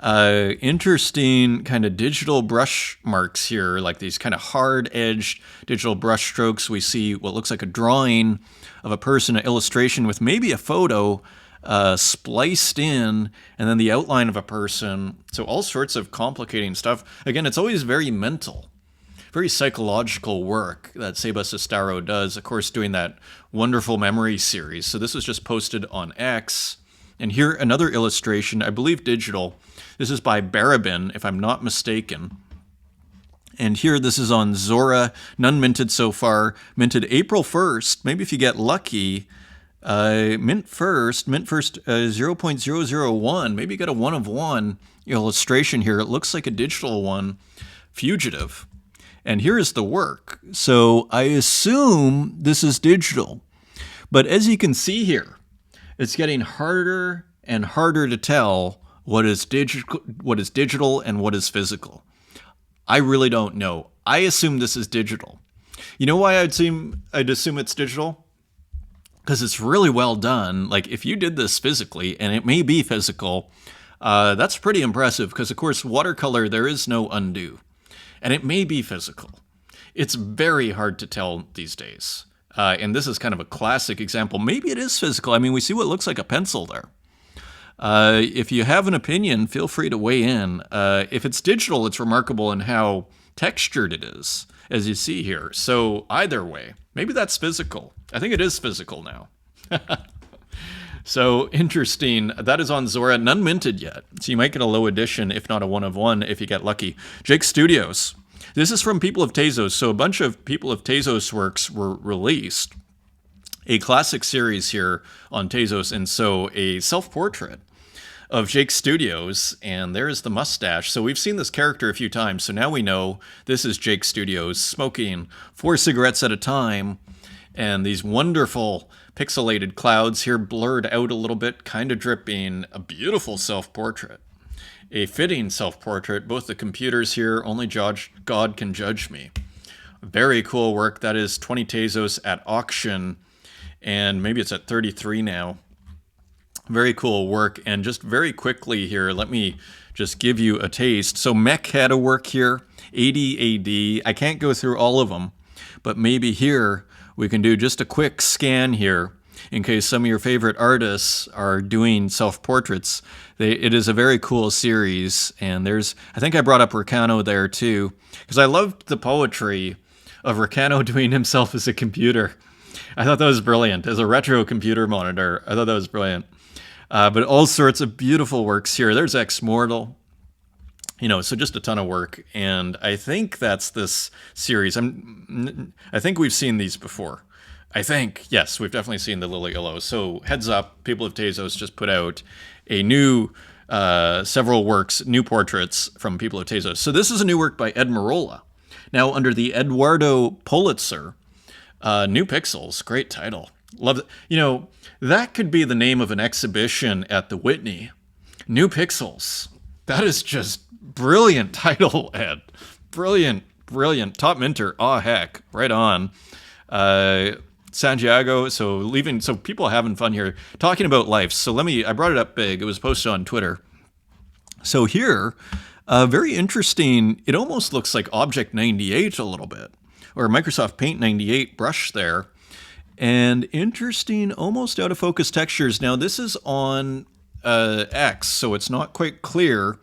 Interesting kind of digital brush marks here, like these kind of hard-edged digital brush strokes. We see what looks like a drawing of a person, an illustration with maybe a photo spliced in, and then the outline of a person. So all sorts of complicating stuff. Again, it's always very mental, very psychological work that Seba Sestaro does, of course, doing that wonderful memory series. So this was just posted on X. And here, another illustration, I believe digital. This is by Barabin, if I'm not mistaken. And here, this is on Zora. None minted so far. Minted April 1st. Maybe if you get lucky, mint first 0.001. Maybe you got a 1 of 1 illustration here. It looks like a digital one. Fugitive. And here is the work. So I assume this is digital. But as you can see here, it's getting harder and harder to tell what is digital and what is physical. I really don't know. I assume this is digital. You know why I'd assume it's digital? Because it's really well done. Like if you did this physically, and it may be physical, that's pretty impressive. Because of course, watercolor, there is no undo. And it may be physical. It's very hard to tell these days. And this is kind of a classic example. Maybe it is physical. I mean, we see what looks like a pencil there. If you have an opinion, feel free to weigh in. If it's digital, it's remarkable in how textured it is, as you see here. So either way, maybe that's physical. I think it is physical now. So interesting. That is on Zora. None minted yet. So you might get a low edition, if not a 1 of 1, if you get lucky. Jake Studios. This is from People of Tezos. So a bunch of People of Tezos works were released. A classic series here on Tezos, and so a self-portrait of Jake Studios, and there's the mustache. So we've seen this character a few times, so now we know this is Jake Studios smoking 4 cigarettes at a time, and these wonderful pixelated clouds here blurred out a little bit, kind of dripping. A beautiful self-portrait. A fitting self-portrait. Both the computers here, only God can judge me. Very cool work. That is 20 Tezos at auction, and maybe it's at 33 now. Very cool work. And just very quickly here, let me just give you a taste. So Mech had a work here, 80 AD. I can't go through all of them, but maybe here we can do just a quick scan here in case some of your favorite artists are doing self-portraits. It is a very cool series, and I think I brought up Ricano there too, because I loved the poetry of Ricano doing himself as a computer. I thought that was brilliant. As a retro computer monitor, I thought that was brilliant. But all sorts of beautiful works here. There's Ex Mortal. So just a ton of work. And I think that's this series. I think we've seen these before. Yes, we've definitely seen the Lily Illo. So heads up, People of Tezos just put out a new, several works, new portraits from People of Tezos. So this is a new work by Ed Marola. Now under the Eduardo Pulitzer, New Pixels, great title. Love it. That could be the name of an exhibition at the Whitney. New Pixels. That is just brilliant title, Ed. Brilliant, brilliant. Top minter. Aw, heck. Right on. Santiago. So people are having fun here. Talking about life. So I brought it up big. It was posted on Twitter. So here, very interesting. It almost looks like Object 98 a little bit. Or Microsoft Paint 98 brush there. And interesting, almost out of focus textures. Now, this is on X, so it's not quite clear.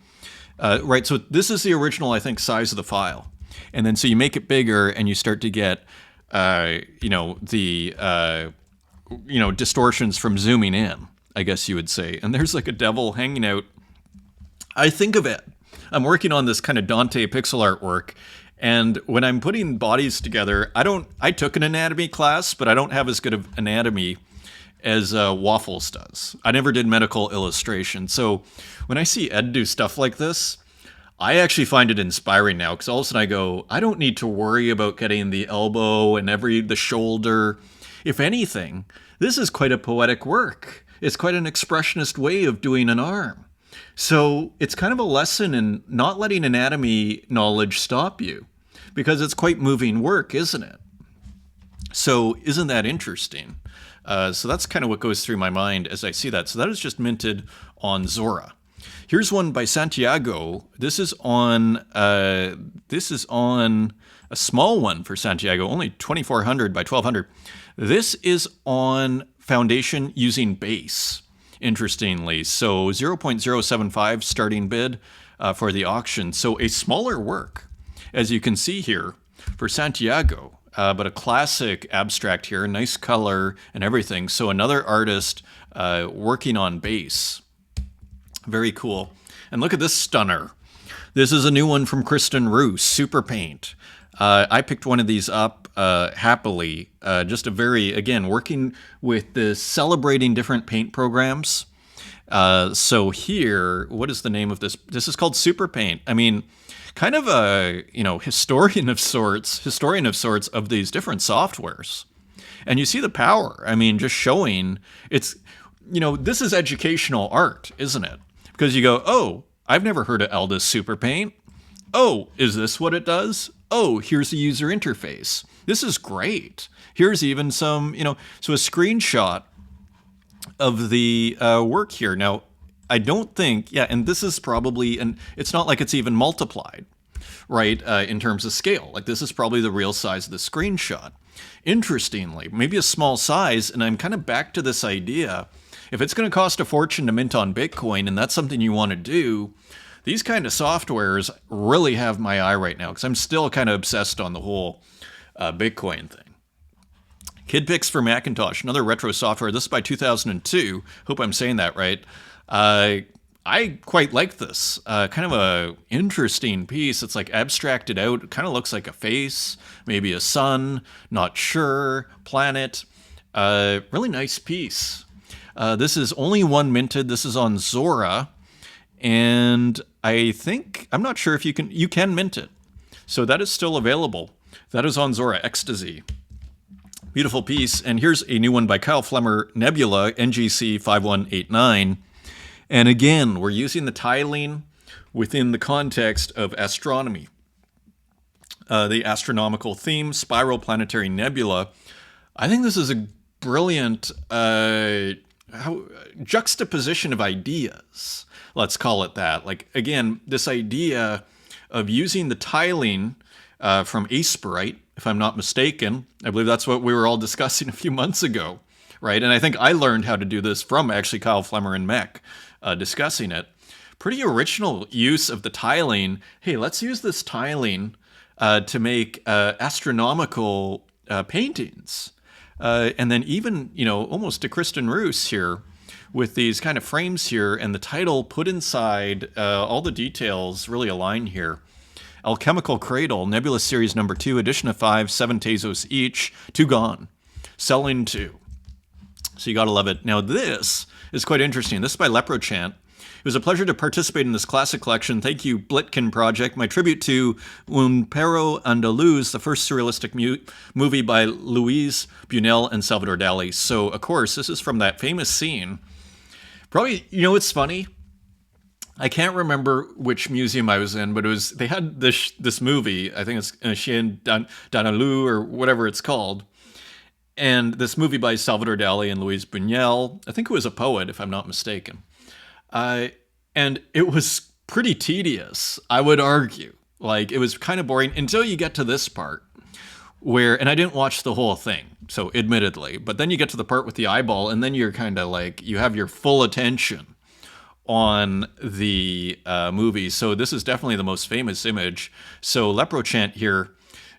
Right, so this is the original, I think, size of the file. And then so you make it bigger and you start to get, distortions from zooming in, I guess you would say. And there's like a devil hanging out. I think of it. I'm working on this kind of Dante pixel artwork. And when I'm putting bodies together, I took an anatomy class, but I don't have as good of anatomy as Waffles does. I never did medical illustration. So when I see Ed do stuff like this, I actually find it inspiring now, because all of a sudden I go, I don't need to worry about getting the elbow and the shoulder. If anything, this is quite a poetic work. It's quite an expressionist way of doing an arm. So it's kind of a lesson in not letting anatomy knowledge stop you, because it's quite moving work, isn't it? So isn't that interesting? So that's kind of what goes through my mind as I see that. So that is just minted on Zora. Here's one by Santiago. This is on a small one for Santiago, only 2400 by 1200. This is on Foundation using base, interestingly. So 0.075 starting bid for the auction. So a smaller work, as you can see here, for Santiago, but a classic abstract here, nice color and everything. So another artist working on base. Very cool. And look at this stunner. This is a new one from Kristen Roos, Super Paint. I picked one of these up happily. Just again, working with celebrating different paint programs. So here, what is the name of this? This is called Super Paint. I mean, kind of a historian of sorts of these different softwares. And you see the power. I mean, just showing it's, this is educational art, isn't it? Because you go, oh, I've never heard of Aldus Super Paint. Oh, is this what it does? Oh, here's the user interface. This is great. Here's even some, so a screenshot of the work here. Now, I don't think, and this is probably, and it's not like it's even multiplied, right, in terms of scale. Like this is probably the real size of the screenshot. Interestingly, maybe a small size, and I'm kind of back to this idea. If it's going to cost a fortune to mint on Bitcoin, and that's something you want to do, these kind of softwares really have my eye right now, because I'm still kind of obsessed on the whole Bitcoin thing. KidPix for Macintosh, another retro software. This is by 2002. Hope I'm saying that right. I quite like this. Kind of a interesting piece. It's like abstracted out. It kind of looks like a face, maybe a sun, not sure, planet. Really nice piece. This is only one minted. This is on Zora. And I'm not sure if you can mint it. So that is still available. That is on Zora, Ecstasy. Beautiful piece. And here's a new one by Kyle Flemmer, Nebula, NGC 5189. And again, we're using the tiling within the context of astronomy. The astronomical theme, spiral planetary nebula. I think this is a brilliant juxtaposition of ideas. Let's call it that. Like, again, this idea of using the tiling from Aseperite, if I'm not mistaken. I believe that's what we were all discussing a few months ago, right? And I think I learned how to do this from actually Kyle Flemmer and Mech discussing it. Pretty original use of the tiling. Hey, let's use this tiling to make astronomical paintings. And then even, almost to Kristen Roos here with these kind of frames here and the title put inside, all the details really align here. Alchemical Cradle, Nebula Series number 2, edition of 5, 7 Tezos each, 2 gone. Selling 2. So you gotta love it. Now this is quite interesting. This is by Leprochant. It was a pleasure to participate in this classic collection. Thank you, Blitkin Project. My tribute to Un Perro Andaluz, the first surrealistic movie by Luis Buñuel and Salvador Dali. So, of course, this is from that famous scene. Probably, it's funny. I can't remember which museum I was in, but they had this movie. I think it's Chien d'Andalou or whatever it's called. And this movie by Salvador Dali and Luis Buñuel, I think it was a poet, if I'm not mistaken. And it was pretty tedious, I would argue. Like, it was kind of boring until you get to this part where, and I didn't watch the whole thing, so admittedly, but then you get to the part with the eyeball, and then you're kind of like, you have your full attention on the movie. So this is definitely the most famous image. So Leprochant here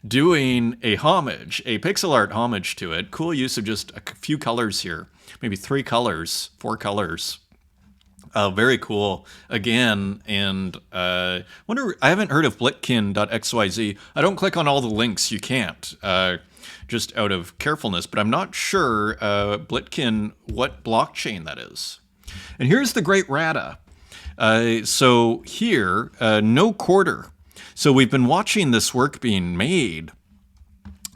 doing a pixel art homage to it. Cool use of just a few colors here, maybe 3 colors, 4 colors. Very cool again. And I haven't heard of Blitkin.xyz. I don't click on all the links. You can't, just out of carefulness, but I'm not sure, Blitkin, what blockchain that is. And here's the great Rata. So here, no quarter. So we've been watching this work being made.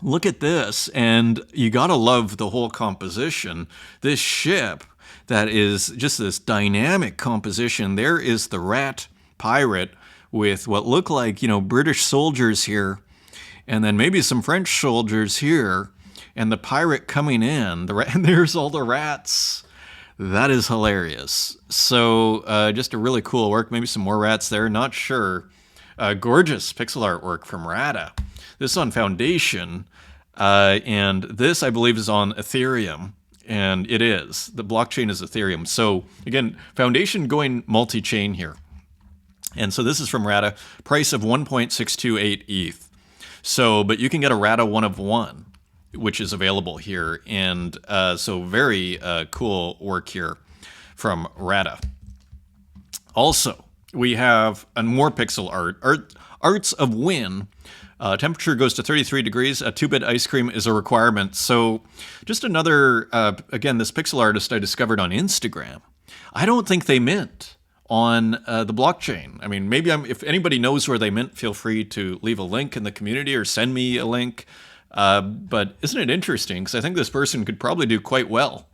Look at this, and you gotta love the whole composition. This ship that is just this dynamic composition. There is the rat pirate with what look like, British soldiers here, and then maybe some French soldiers here, and the pirate coming in. And there's all the rats. That is hilarious. So just a really cool work. Maybe some more rats there, not sure. Gorgeous pixel artwork from Rata. This is on Foundation, and this, I believe, is on Ethereum, and it is. The blockchain is Ethereum. So, again, Foundation going multi-chain here. And so this is from Rata, price of 1.628 ETH. So, but you can get a Rata 1 of 1, which is available here. And so very cool work here from Rata. Also, we have more pixel Arts of Win. Temperature goes to 33 degrees. A 2-bit ice cream is a requirement. So just another, again, this pixel artist I discovered on Instagram. I don't think they mint on the blockchain. I mean, maybe if anybody knows where they mint, feel free to leave a link in the community or send me a link. But isn't it interesting? Because I think this person could probably do quite well,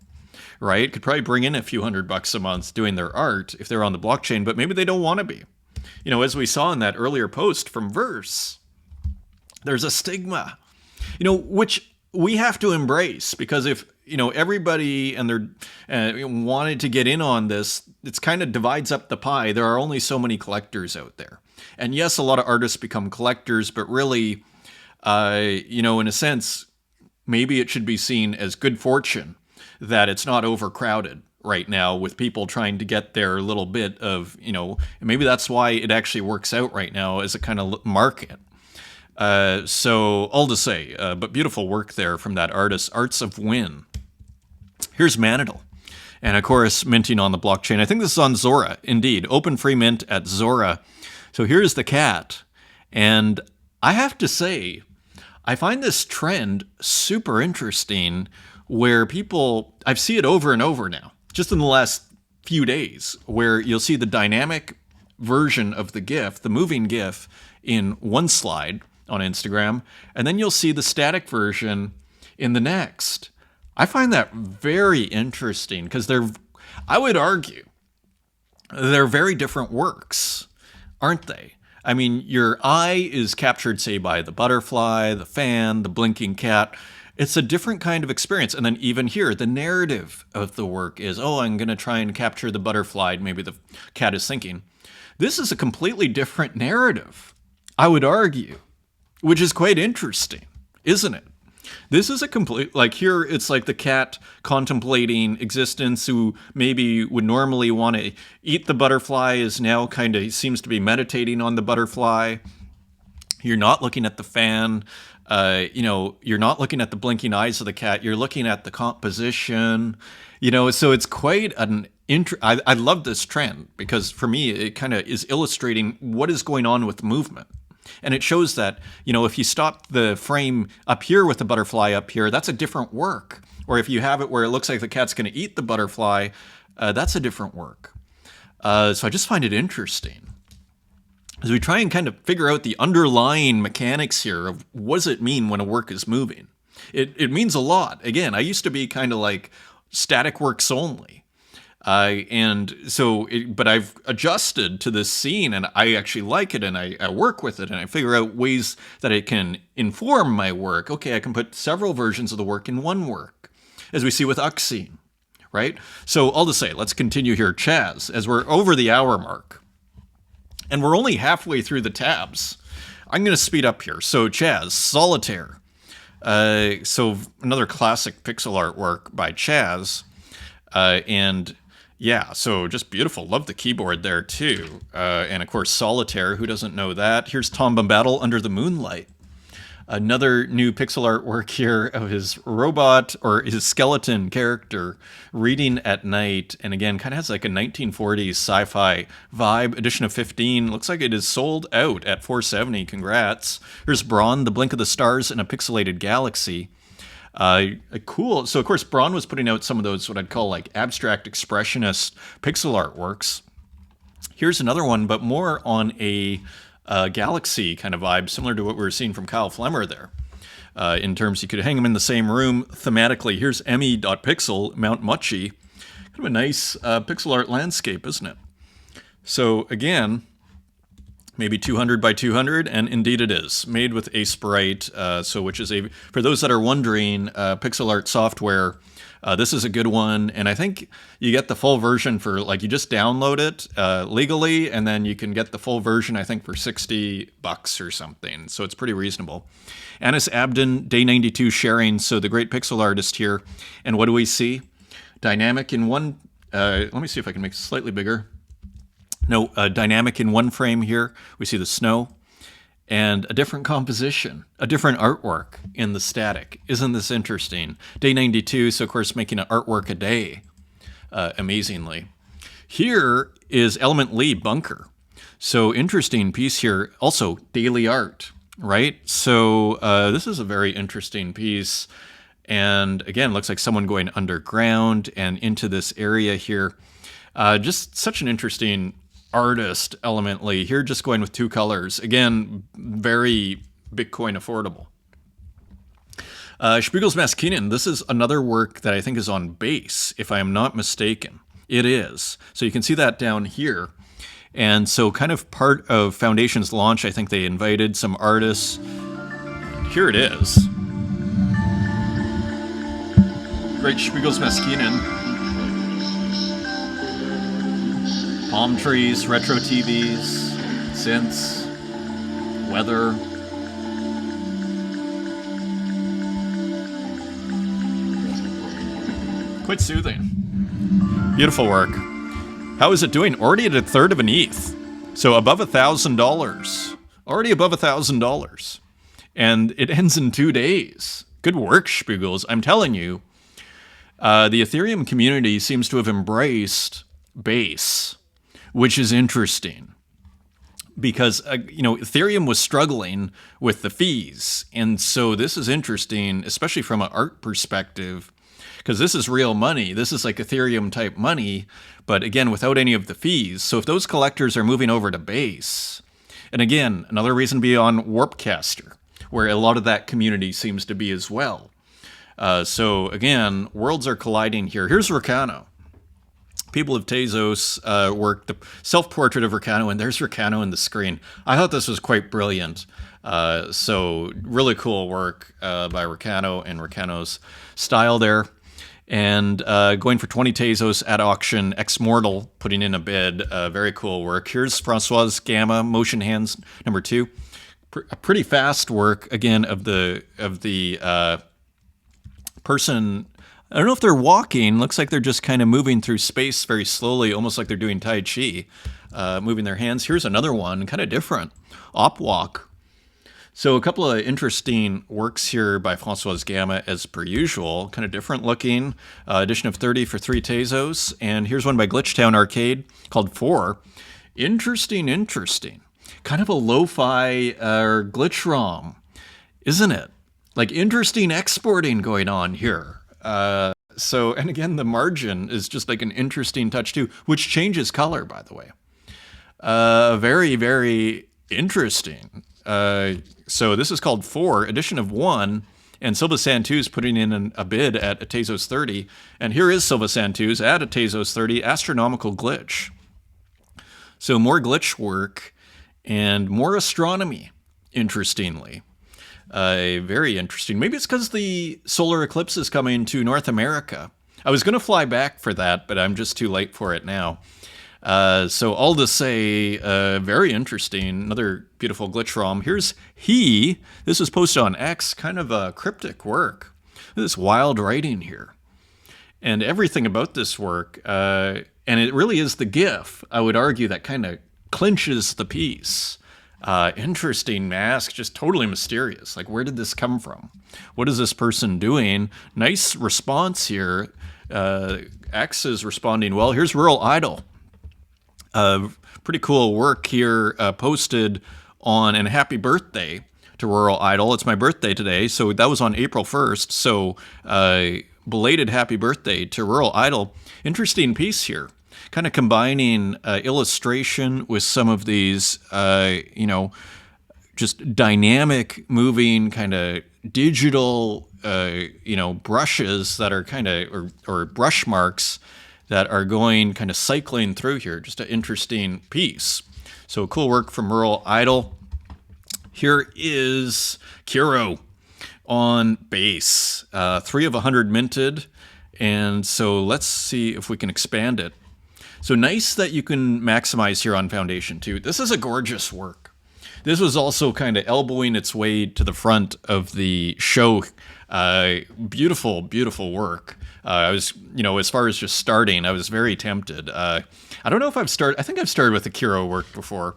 right? Could probably bring in a few $100 a month doing their art if they're on the blockchain, but maybe they don't want to be. As we saw in that earlier post from Verse, there's a stigma, which we have to embrace, because if, everybody and they're wanted to get in on this, it's kind of divides up the pie. There are only so many collectors out there. And yes, a lot of artists become collectors, but really, in a sense, maybe it should be seen as good fortune that it's not overcrowded right now with people trying to get their little bit of, maybe that's why it actually works out right now as a kind of market. So all to say, but beautiful work there from that artist, Arts of Win. Here's Manidal. And of course, minting on the blockchain. I think this is on Zora, indeed. Open free mint at Zora. So here's the cat. And I have to say, I find this trend super interesting where people, I see it over and over now, just in the last few days, where you'll see the dynamic version of the GIF, the moving GIF, in one slide on Instagram, and then you'll see the static version in the next. I find that very interesting because I would argue, they're very different works, aren't they? I mean, your eye is captured, say, by the butterfly, the fan, the blinking cat. It's a different kind of experience. And then even here, the narrative of the work is, oh, I'm going to try and capture the butterfly. Maybe the cat is thinking. This is a completely different narrative, I would argue, which is quite interesting, isn't it? This is a complete, like here, it's like the cat contemplating existence who maybe would normally want to eat the butterfly is now kind of seems to be meditating on the butterfly. You're not looking at the fan. You're not looking at the blinking eyes of the cat. You're looking at the composition, so it's quite an I love this trend because for me, it kind of is illustrating what is going on with movement. And it shows that, if you stop the frame up here with the butterfly up here, that's a different work. Or if you have it where it looks like the cat's going to eat the butterfly, that's a different work. So I just find it interesting. As we try and kind of figure out the underlying mechanics here of what does it mean when a work is moving? It means a lot. Again, I used to be kind of like static works only. But I've adjusted to this scene and I actually like it and I work with it and I figure out ways that it can inform my work. Okay, I can put several versions of the work in one work, as we see with Uxine, right? So all to say, let's continue here. Chaz, as we're over the hour mark and we're only halfway through the tabs, I'm going to speed up here. So Chaz, Solitaire. So another classic pixel artwork by Chaz. Yeah, so just beautiful. Love the keyboard there, too. And, of course, Solitaire. Who doesn't know that? Here's Tom Bombadil Under the Moonlight. Another new pixel artwork here of his robot, or his skeleton character, reading at night. And, again, kind of has like a 1940s sci-fi vibe. Edition of 15. Looks like it is sold out at $470. Congrats. Here's Braun, The Blink of the Stars in a Pixelated Galaxy. Cool. So, of course, Braun was putting out some of those, what I'd call like abstract expressionist pixel artworks. Here's another one, but more on a galaxy kind of vibe, similar to what we were seeing from Kyle Flemmer there. In terms, you could hang them in the same room thematically. Here's Emmy.pixel, Mount Muchie. Kind of a nice pixel art landscape, isn't it? So, again, maybe 200 by 200, and indeed it is. Made with a Sprite, which is for those that are wondering, pixel art software. This is a good one, and I think you get the full version for, you just download it legally, and then you can get the full version, I think, for $60 or something, so it's pretty reasonable. Anis Abdin, Day 92 sharing, so the great pixel artist here, and what do we see? Dynamic in one, let me see if I can make it slightly bigger. No, dynamic in one frame here. We see the snow and a different composition, a different artwork in the static. Isn't this interesting? Day 92, so of course making an artwork a day, amazingly. Here is Element Lee, Bunker. So interesting piece here. Also, daily art, right? So this is a very interesting piece. And again, looks like someone going underground and into this area here. Just such an interesting artist, Element Lee. Here just going with two colors. Again, very Bitcoin affordable. Spiegel's Maskinen. This is another work that I think is on base, if I am not mistaken. It is. So you can see that down here. And so kind of part of Foundation's launch, I think they invited some artists. Here it is. Great Spiegel's Maskinen. Palm trees, retro TVs, synths, weather. Quite soothing. Beautiful work. How is it doing? Already at a third of an ETH. So above $1,000. Already above $1,000. And it ends in 2 days. Good work, Spiegels. I'm telling you. The Ethereum community seems to have embraced base, which is interesting because, Ethereum was struggling with the fees. And so this is interesting, especially from an art perspective, because this is real money. This is like Ethereum type money, but again, without any of the fees. So if those collectors are moving over to base, and again, another reason to be on Warpcaster, where a lot of that community seems to be as well. So again, worlds are colliding here. Here's Ricano. People of Tezos work the self-portrait of Ricano, and there's Ricano in the screen. I thought this was quite brilliant. So really cool work by Ricano and Ricano's style there. And going for 20 Tezos at auction, Ex-Mortal putting in a bid. Very cool work. Here's Francois Gamma, Motion Hands number 2. A pretty fast work, again, of the person. I don't know if they're walking. Looks like they're just kind of moving through space very slowly, almost like they're doing Tai Chi, moving their hands. Here's another one, kind of different. Op Walk. So a couple of interesting works here by Francois Gamma, as per usual. Kind of different looking. Edition of 30 for 3 Tezos. And here's one by Glitchtown Arcade called 4. Interesting. Kind of a lo-fi glitch ROM, isn't it? Like interesting exporting going on here. And again, the margin is just like an interesting touch too, which changes color, by the way. Very, very interesting. So this is called 4, edition of 1, and Silva Santus putting in a bid at a Tezos 30. And here is Silva Santus at a Tezos 30, astronomical glitch. So more glitch work and more astronomy, interestingly. Very interesting. Maybe it's because the solar eclipse is coming to North America. I was going to fly back for that, but I'm just too late for it now. So all to say, very interesting. Another beautiful glitch ROM. Here's He. This was posted on X. Kind of a cryptic work. This wild writing here. And everything about this work, and it really is the GIF, I would argue, that kind of clinches the piece. Interesting mask, just totally mysterious. Like, where did this come from? What is this person doing? Nice response here. X is responding well. Here's Rural Idol. Pretty cool work here posted on, and happy birthday to Rural Idol. It's my birthday today, so that was on April 1st. So belated happy birthday to Rural Idol. Interesting piece here. Kind of combining illustration with some of these, just dynamic moving kind of digital, brushes that are kind of, or brush marks that are going kind of cycling through here. Just an interesting piece. So cool work from Rural Idol. Here is Kiro on base. 3 of 100 minted. And so let's see if we can expand it. So nice that you can maximize here on Foundation 2. This is a gorgeous work. This was also kind of elbowing its way to the front of the show. Beautiful, beautiful work. I was, as far as just starting, I was very tempted. I don't know if I think I've started with the Kiro work before.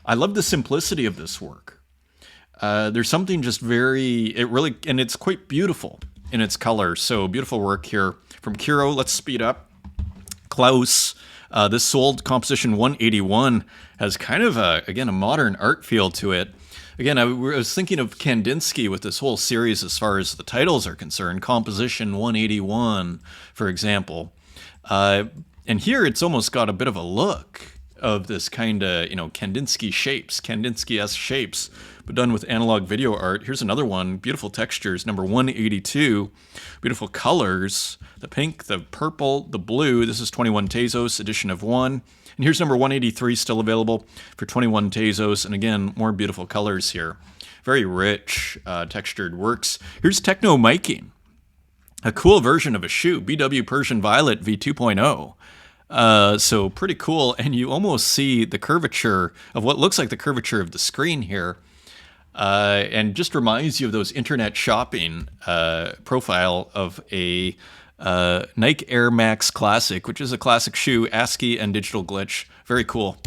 I love the simplicity of this work. There's something just and it's quite beautiful in its color. So beautiful work here from Kiro. Let's speed up. Klaus. This sold composition 181 has kind of a modern art feel to it. Again, I was thinking of Kandinsky with this whole series as far as the titles are concerned. Composition 181, for example. And here it's almost got a bit of a look of this kind of, Kandinsky shapes, Kandinsky-esque shapes, but done with analog video art. Here's another one. Beautiful textures, number 182. Beautiful colors. The pink, the purple, the blue. This is 21 Tezos, edition of 1. And here's number 183, still available for 21 Tezos. And again, more beautiful colors here. Very rich, textured works. Here's Techno Miking. A cool version of a shoe, BW Persian Violet V2.0. So pretty cool, and you almost see the curvature of what looks like the curvature of the screen here, and just reminds you of those internet shopping profile of a Nike Air Max Classic, which is a classic shoe, ASCII and digital glitch. Very cool.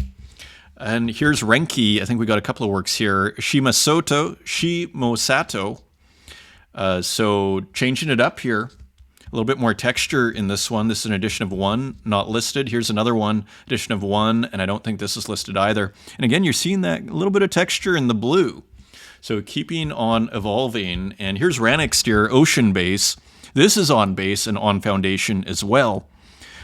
And here's Renki. I think we got a couple of works here. Shimosato. So changing it up here. A little bit more texture in this one. This is an edition of 1, not listed. Here's another one, edition of 1, and I don't think this is listed either. And again, you're seeing that little bit of texture in the blue. So keeping on evolving. And here's Ranixtier Ocean Base. This is on base and on foundation as well.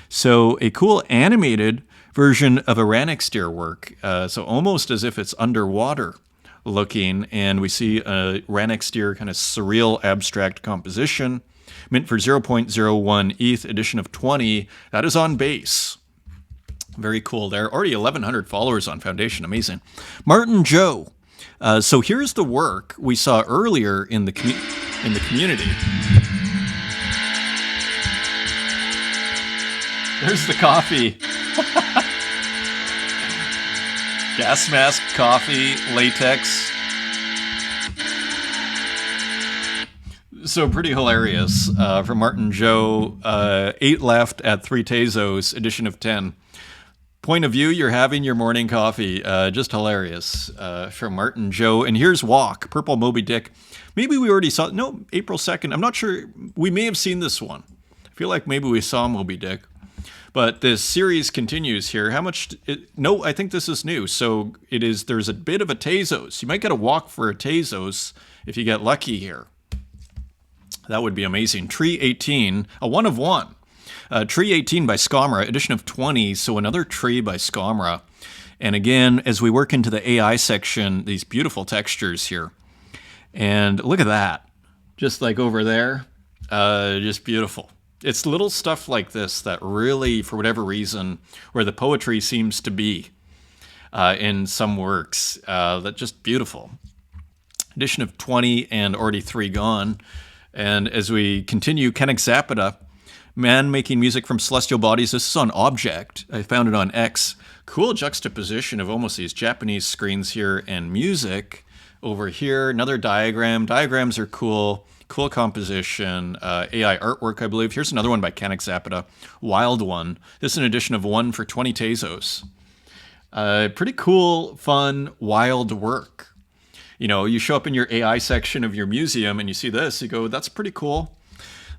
So a cool animated version of a Ranixtier work. So almost as if it's underwater looking. And we see a Ranixtier kind of surreal abstract composition. Mint for 0.01 ETH, edition of 20. That is on base. Very cool there. Already 1,100 followers on foundation. Amazing. Martin Joe. So here's the work we saw earlier in the community. There's the coffee. Gas mask, coffee, latex. So pretty hilarious from Martin Joe. 8 left at 3 Tezos, edition of 10. Point of view, you're having your morning coffee. Just hilarious from Martin Joe. And here's Walk, Purple Moby Dick. Maybe we already saw, no, April 2nd. I'm not sure. We may have seen this one. I feel like maybe we saw Moby Dick. But this series continues here. How much? No, I think this is new. So it is. There's a bit of a Tezos. You might get a walk for a Tezos if you get lucky here. That would be amazing. Tree 18, a 1 of 1. Tree 18 by Scamra, edition of 20. So another tree by Scamra. And again, as we work into the AI section, these beautiful textures here. And look at that. Just like over there. Just beautiful. It's little stuff like this that really, for whatever reason, where the poetry seems to be in some works, that just beautiful. Edition of 20 and already 3 gone. And as we continue, Kennick Zapata, man making music from celestial bodies. This is on Object. I found it on X. Cool juxtaposition of almost these Japanese screens here and music over here. Another diagram. Diagrams are cool. Cool composition, AI artwork, I believe. Here's another one by Kennick Zapata, Wild One. This is an edition of 1 for 20 Tezos. Pretty cool, fun, wild work. You know, you show up in your AI section of your museum and you see this, you go, that's pretty cool.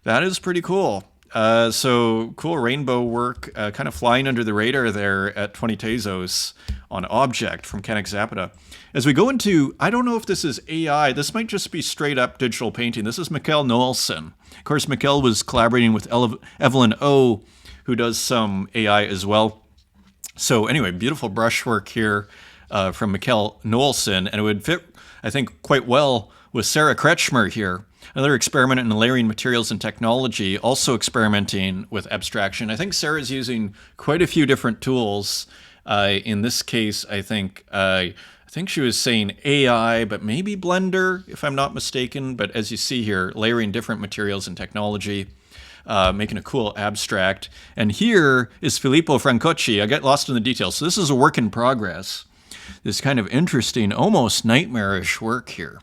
That is pretty cool. So cool rainbow work, kind of flying under the radar there at 20 Tezos on Object from Kennick Zapata. As we go into, I don't know if this is AI, this might just be straight up digital painting. This is Mikkel Noelsen. Of course, Mikkel was collaborating with Evelyn O, who does some AI as well. So anyway, beautiful brushwork here from Mikkel Noelsen, and it would fit, I think, quite well with Sarah Kretschmer here. Another experiment in layering materials and technology, also experimenting with abstraction. I think Sarah's using quite a few different tools. In this case, I think she was saying AI, but maybe Blender, if I'm not mistaken. But as you see here, layering different materials and technology, making a cool abstract. And here is Filippo Francocci. I get lost in the details. So this is a work in progress. This kind of interesting, almost nightmarish work here.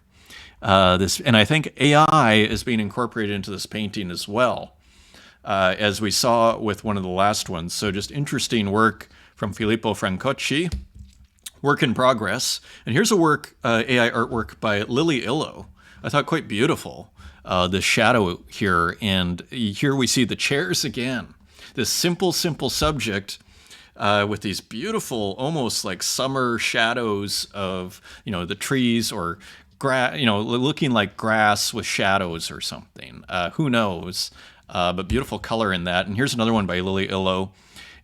And I think AI is being incorporated into this painting as well, as we saw with one of the last ones. So just interesting work from Filippo Francocci. Work in progress. And here's a work, AI artwork by Lily Illo. I thought quite beautiful, the shadow here. And here we see the chairs again. This simple subject with these beautiful, almost like summer shadows of, the trees or looking like grass with shadows or something. Who knows? But beautiful color in that. And here's another one by Lily Illo.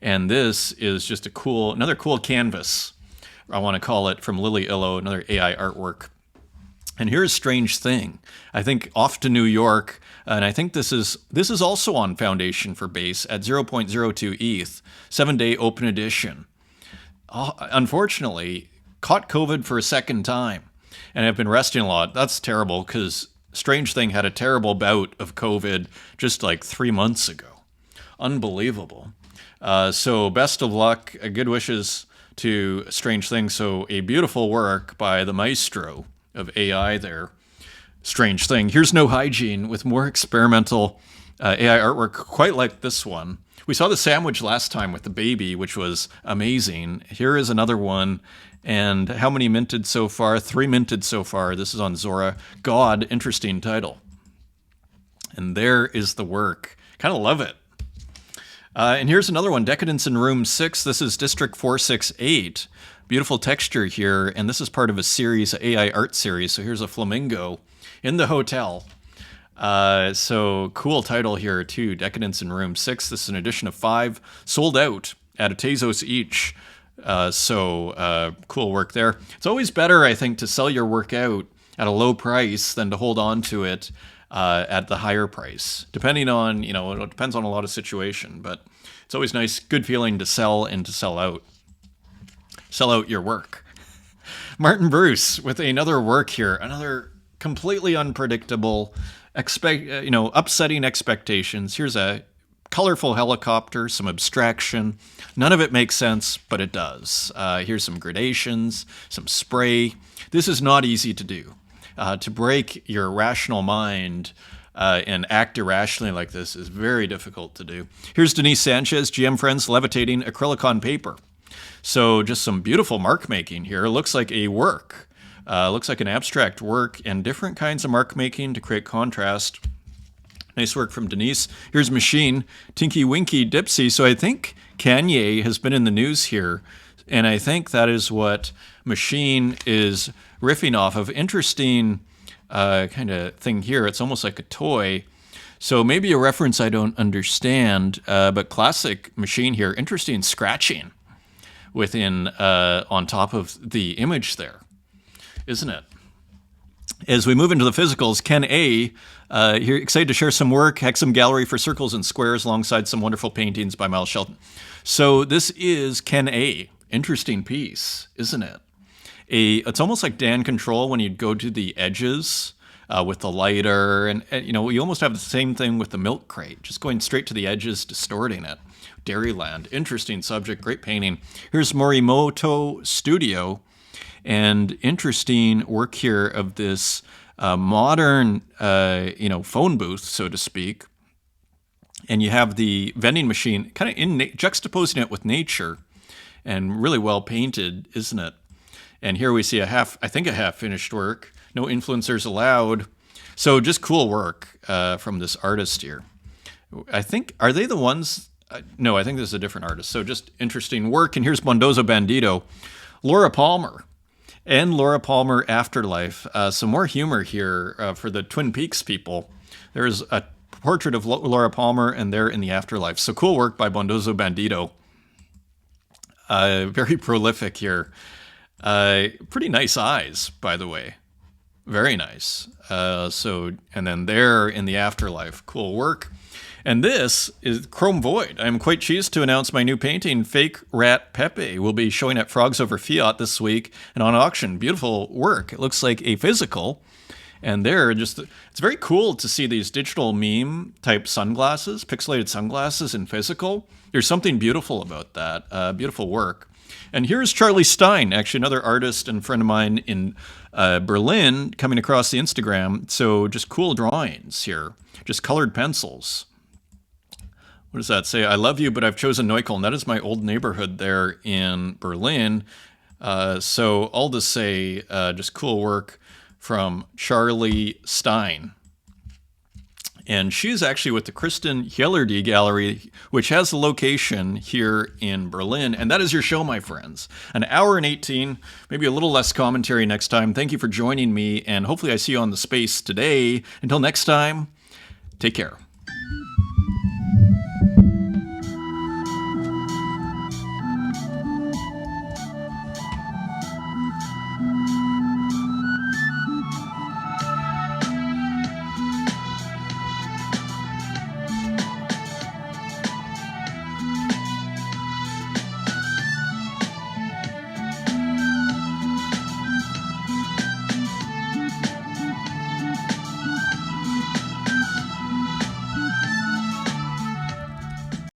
And this is just another cool canvas, I want to call it, from Lily Illo, another AI artwork. And here's Strange Thing. I think Off to New York, and I think this is also on Foundation for Base at 0.02 ETH, 7-day open edition. Unfortunately, caught COVID for a second time, and I've been resting a lot. That's terrible, because Strange Thing had a terrible bout of COVID just like 3 months ago. Unbelievable. So best of luck, good wishes to Strange Thing. So a beautiful work by the maestro of AI there. Strange Thing. Here's No Hygiene with more experimental AI artwork, quite like this one. We saw the sandwich last time with the baby, which was amazing. Here is another one. And how many minted so far? 3 minted so far. This is on Zora. God, interesting title. And there is the work. Kind of love it. And here's another one, Decadence in Room 6. This is District 468. Beautiful texture here, and this is part of a series, AI art series. So here's a flamingo in the hotel. So cool title here too, Decadence in Room 6. This is an edition of 5, sold out at a Tezos each. Cool work there. It's always better, I think, to sell your work out at a low price than to hold on to it at the higher price, depending on, it depends on a lot of situation, but it's always nice, good feeling to sell and to sell out. Sell out your work. Martin Bruce with another work here, another completely unpredictable, upsetting expectations. Here's a colorful helicopter, some abstraction. None of it makes sense, but it does. Here's some gradations, some spray. This is not easy to do. To break your rational mind and act irrationally like this is very difficult to do. Here's Denise Sanchez, GM Friends, levitating acrylic on paper. So just some beautiful mark making here. Looks like a work. Looks like an abstract work and different kinds of mark making to create contrast. Nice work from Denise. Here's Machine, Tinky Winky Dipsy. So I think Kanye has been in the news here, and I think that is what Machine is riffing off of. Interesting kind of thing here. It's almost like a toy. So maybe a reference I don't understand, but classic Machine here. Interesting scratching within on top of the image there, isn't it? As we move into the physicals, Ken A. Here, excited to share some work, Hexam Gallery for Circles and Squares, alongside some wonderful paintings by Miles Shelton. So this is Ken A. Interesting piece, isn't it? It's almost like Dan Control when you'd go to the edges with the lighter, and you almost have the same thing with the milk crate, just going straight to the edges, distorting it. Dairyland, interesting subject, great painting. Here's Morimoto Studio, and interesting work here of this modern, phone booth, so to speak. And you have the vending machine kind of juxtaposing it with nature, and really well painted, isn't it? And here we see a half finished work. No influencers allowed. So just cool work from this artist here. I think, are they the ones? No, I think this is a different artist. So just interesting work. And here's Bondozo Bandito, Laura Palmer. And Laura Palmer Afterlife. Some more humor here for the Twin Peaks people. There's a portrait of Laura Palmer, and they're in the afterlife. So cool work by Bondozo Bandito. Very prolific here. Pretty nice eyes, by the way. Very nice. And then they're in the afterlife. Cool work. And this is Chrome Void. I'm quite cheesed to announce my new painting, Fake Rat Pepe, will be showing at Frogs Over Fiat this week and on auction. Beautiful work. It looks like a physical. And it's very cool to see these digital meme type sunglasses, pixelated sunglasses in physical. There's something beautiful about that. Beautiful work. And here's Charlie Stein, actually another artist and friend of mine in Berlin, coming across the Instagram. So just cool drawings here, just colored pencils. What does that say? I love you, but I've chosen Neukölln. That is my old neighborhood there in Berlin. So all to say, just cool work from Charlie Stein. And she's actually with the Kristen Hjellerdy Gallery, which has the location here in Berlin. And that is your show, my friends. An hour and 18, maybe a little less commentary next time. Thank you for joining me, and hopefully I see you on the space today. Until next time, take care.